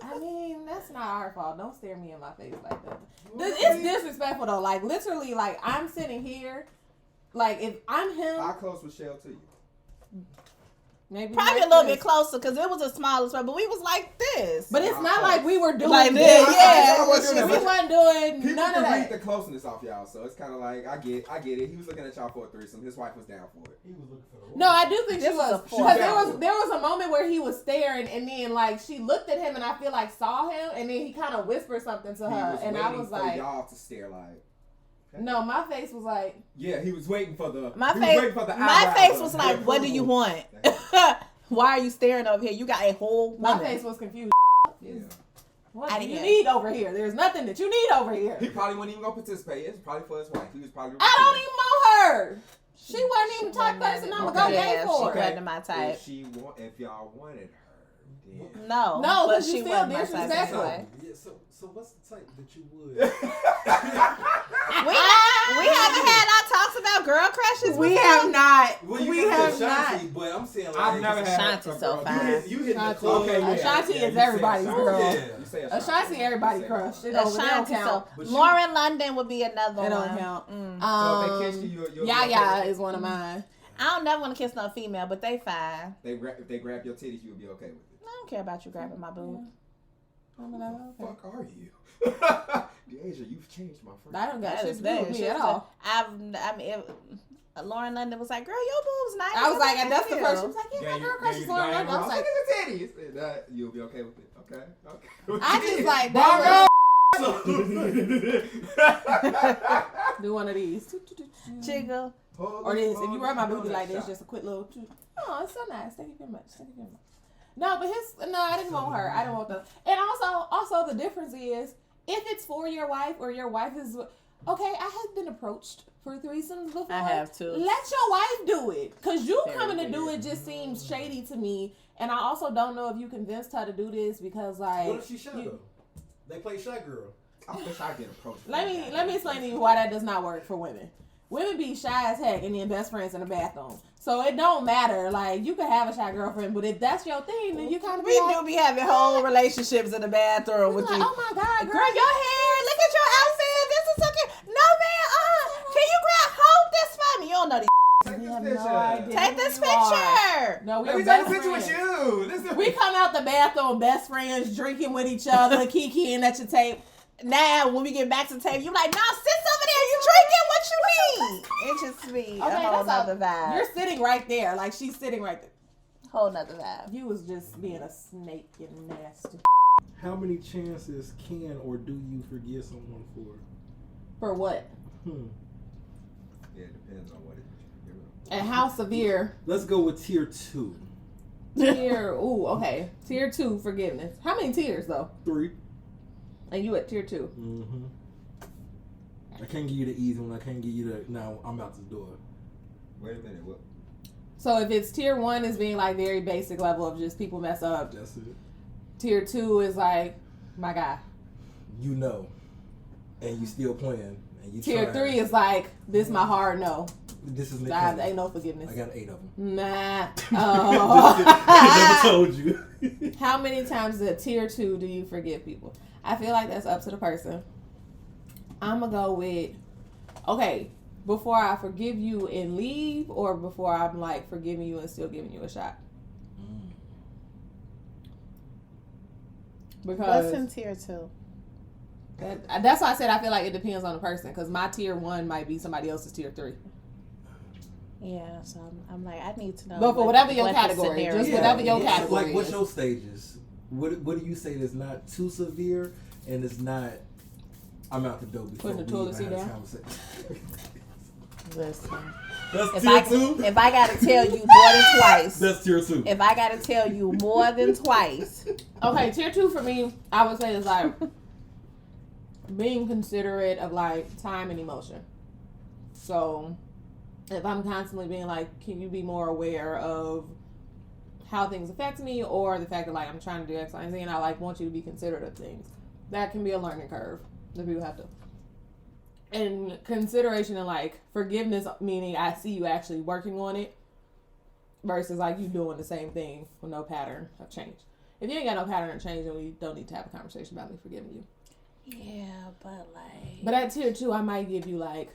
I mean, that's not our fault. Don't stare me in my face like that. It's disrespectful though. Like literally, like I'm sitting here. Like if I'm him, How close was Shell to you? maybe Probably a like little this. bit closer because it was a smaller spot, but we was like this. But it's not like we were doing Like this. this, yeah. I wasn't doing We that, but wasn't doing people none of can read that. the closeness off y'all, so it's kind of like I get it. He was looking at y'all for a threesome. His wife was down for it. He was looking for the No, I do think This she was was a because four. there was a moment where he was staring and then like she looked at him and I feel like saw him and then he kind of whispered something to He her was and I waiting was for like, y'all to stare like. no, my face was like, Yeah, he was waiting for the. My he face, was waiting for the my eyebrows face up. was like, Yeah. "What do you want? Why are you staring over here? You got a whole my woman." face was confused. Yeah. What I do you didn't need over here? There's nothing that you need over here. He probably wasn't even gonna participate. It's probably for his wife. He was probably. I don't even want her. She wasn't even the type person I'm gonna go Okay. gay Yeah, for. she wasn't my type. If y'all wanted her, then. No, No, but 'cause you she still wasn't my type disrespectful. anyway. Yeah, so what's the type that you would? We haven't had our talks about girl crushes. We before? have not. Well, you we can have say not. Shanti, but I'm saying like I've never had Shanti's so girl- fine. You hit the Shanti. club. Okay, yeah. Ashanti Yeah, is you everybody's said girl. Shanti. You say Ashanti, everybody crush. It don't Ashanti, count. so But she- Lauren London would be another It one. don't count. So if they kiss you, you'll Yaya is one of mine. I don't never want to kiss no female, but they fine. If they grab your titties, you'll be okay with it. I don't care about you grabbing my boob. What the fuck are you? Deasia, you've changed, my friend. I don't got That shit is to do with me at all. Lauren London was like, "Girl, your boob's nice." I was like, and that's Thank the first. you. She was like, yeah, my you- girl crush you is Lauren London. I was look like, at the titties. And, you'll be okay with it. Okay. I just like Bongo! that. Do one of these. Jiggle. Or this. If you rub my booty like this, just a quick little. Oh, it's so nice. Thank you very much. Thank you very much. No, but I didn't want her. I didn't want them. And also the difference is if it's for your wife or your wife is okay. I have been approached for threesomes before. I have too. Let your wife do it, cause you Very coming to do weird. it just seems shady to me. And I also don't know if you convinced her to do this because like. What if she shy though? They play shy girl. I wish I get approached. Let me explain to you why that does not work for women. Women be shy as heck and then best friends in the bathroom. So it don't matter. Like you can have a shy girlfriend, but if that's your thing, then you kind of We do be having whole relationships in the bathroom with like, you. oh my god, Girl, your hair. Look at your outfit. This is so cute. No, man. Can you hold this for me? You don't know these. Take We this have picture. no idea. Take this who you are. picture. No, we Let are me take best a picture friends. with you. Listen. We come out the bathroom, best friends, drinking with each other, kikiing at your tape. Now, when we get back to the table, you like, nah, sit over there. You drinking what you need. It's just me. Okay, a whole that's nother vibe. You're sitting right there, like she's sitting right there. Whole nother vibe. You was just being a snake and nasty. How many chances can or do you forgive someone for? For what? Yeah, it depends on what it is. And how severe? Let's go with tier 2. Okay. Tier 2 forgiveness. How many tiers though? 3. And you at tier 2? Mm-hmm. I can't give you the easy one. I can't give you the. Now I'm out the door. Wait a minute. What? So if it's tier 1 is being like very basic level of just people mess up. That's it. Tier 2 is like, my guy. You know, and you still playing, and you. Tier trying. 3 is like, this my hard no. This is Ain't no forgiveness. I got 8 of them. Nah. I never told you. How many times at tier 2 do you forgive people? I feel like that's up to the person. I'm going to go with, okay, before I forgive you and leave, or before I'm like forgiving you and still giving you a shot? Because What's in tier 2? that's why I said I feel like it depends on the person, because my tier 1 might be somebody else's tier 3. Yeah, so I'm like, I need to know. But for whatever your category, just whatever your category Like, what's is. your stages? What do you say that's not too severe and it's not? I'm out the door before Putting the we toilet even seat had a down? conversation. Listen, That's if tier 2. I gotta tell you more than twice, That's tier 2. if I gotta tell you more than twice, Okay, tier 2 for me, I would say is like being considerate of like time and emotion. So if I'm constantly being like, can you be more aware of how things affect me, or the fact that like I'm trying to do X, Y, and Z, and I like want you to be considerate of things. That can be a learning curve that people have to. And consideration and like forgiveness, meaning I see you actually working on it. versus like you doing the same thing with no pattern of change. If you ain't got no pattern of change, then we don't need to have a conversation about me forgiving you. Yeah, but like. But at tier 2, I might give you like.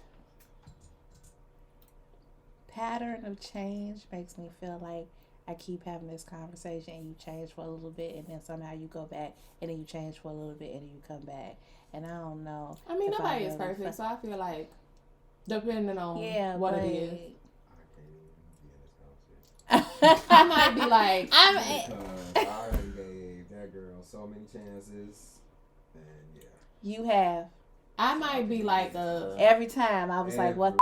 Pattern of change makes me feel like I keep having this conversation and you change for a little bit and then somehow you go back and then you change for a little bit and then you come back. And I don't know. I mean, nobody is perfect, so I feel like depending on what it is. I might be like, Because I already gave that girl so many chances, and yeah. You have. I might be like every time I was like, what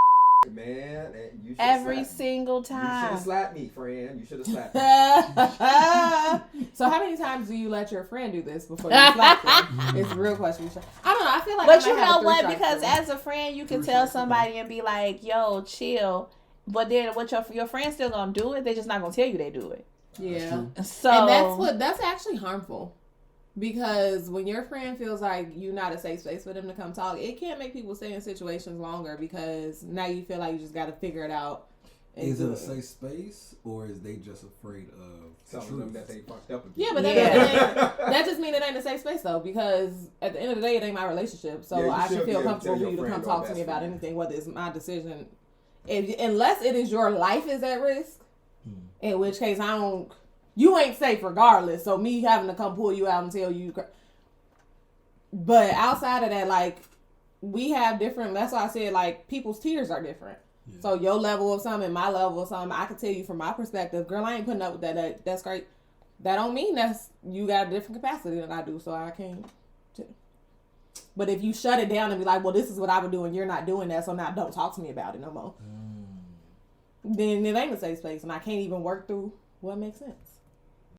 man, you should every slap single me. You should time. have slapped me, friend. You should have slapped me. So how many times do you let your friend do this before you slap them? It's a real question. I don't know. I feel like But I you might have know a what? three-strike Because rule. as a friend, you can tell somebody and be like, yo, chill. But then what your friend's still gonna do it, they're just not gonna tell you they do it. Yeah. So And that's actually harmful. Because when your friend feels like you're not a safe space for them to come talk, it can make people stay in situations longer because now you feel like you just got to figure it out. Is it a safe space or is they just afraid of Telling them that they fucked up again. Yeah, but that just means it ain't a safe space though, because at the end of the day, it ain't my relationship. So I should feel comfortable for you to come talk to me about anything, whether it's my decision. Unless it is your life is at risk, in which case you ain't safe regardless. So me having to come pull you out and tell you. But outside of that, like, we have different, that's why I said, like, people's tiers are different. Yeah. So your level of something and my level of something, I can tell you from my perspective, girl, I ain't putting up with that. That's great. That don't mean you got a different capacity than I do, so I can't. But if you shut it down and be like, well, this is what I would do and you're not doing that, so now don't talk to me about it no more. Then it ain't a safe space and I can't even work through what makes sense.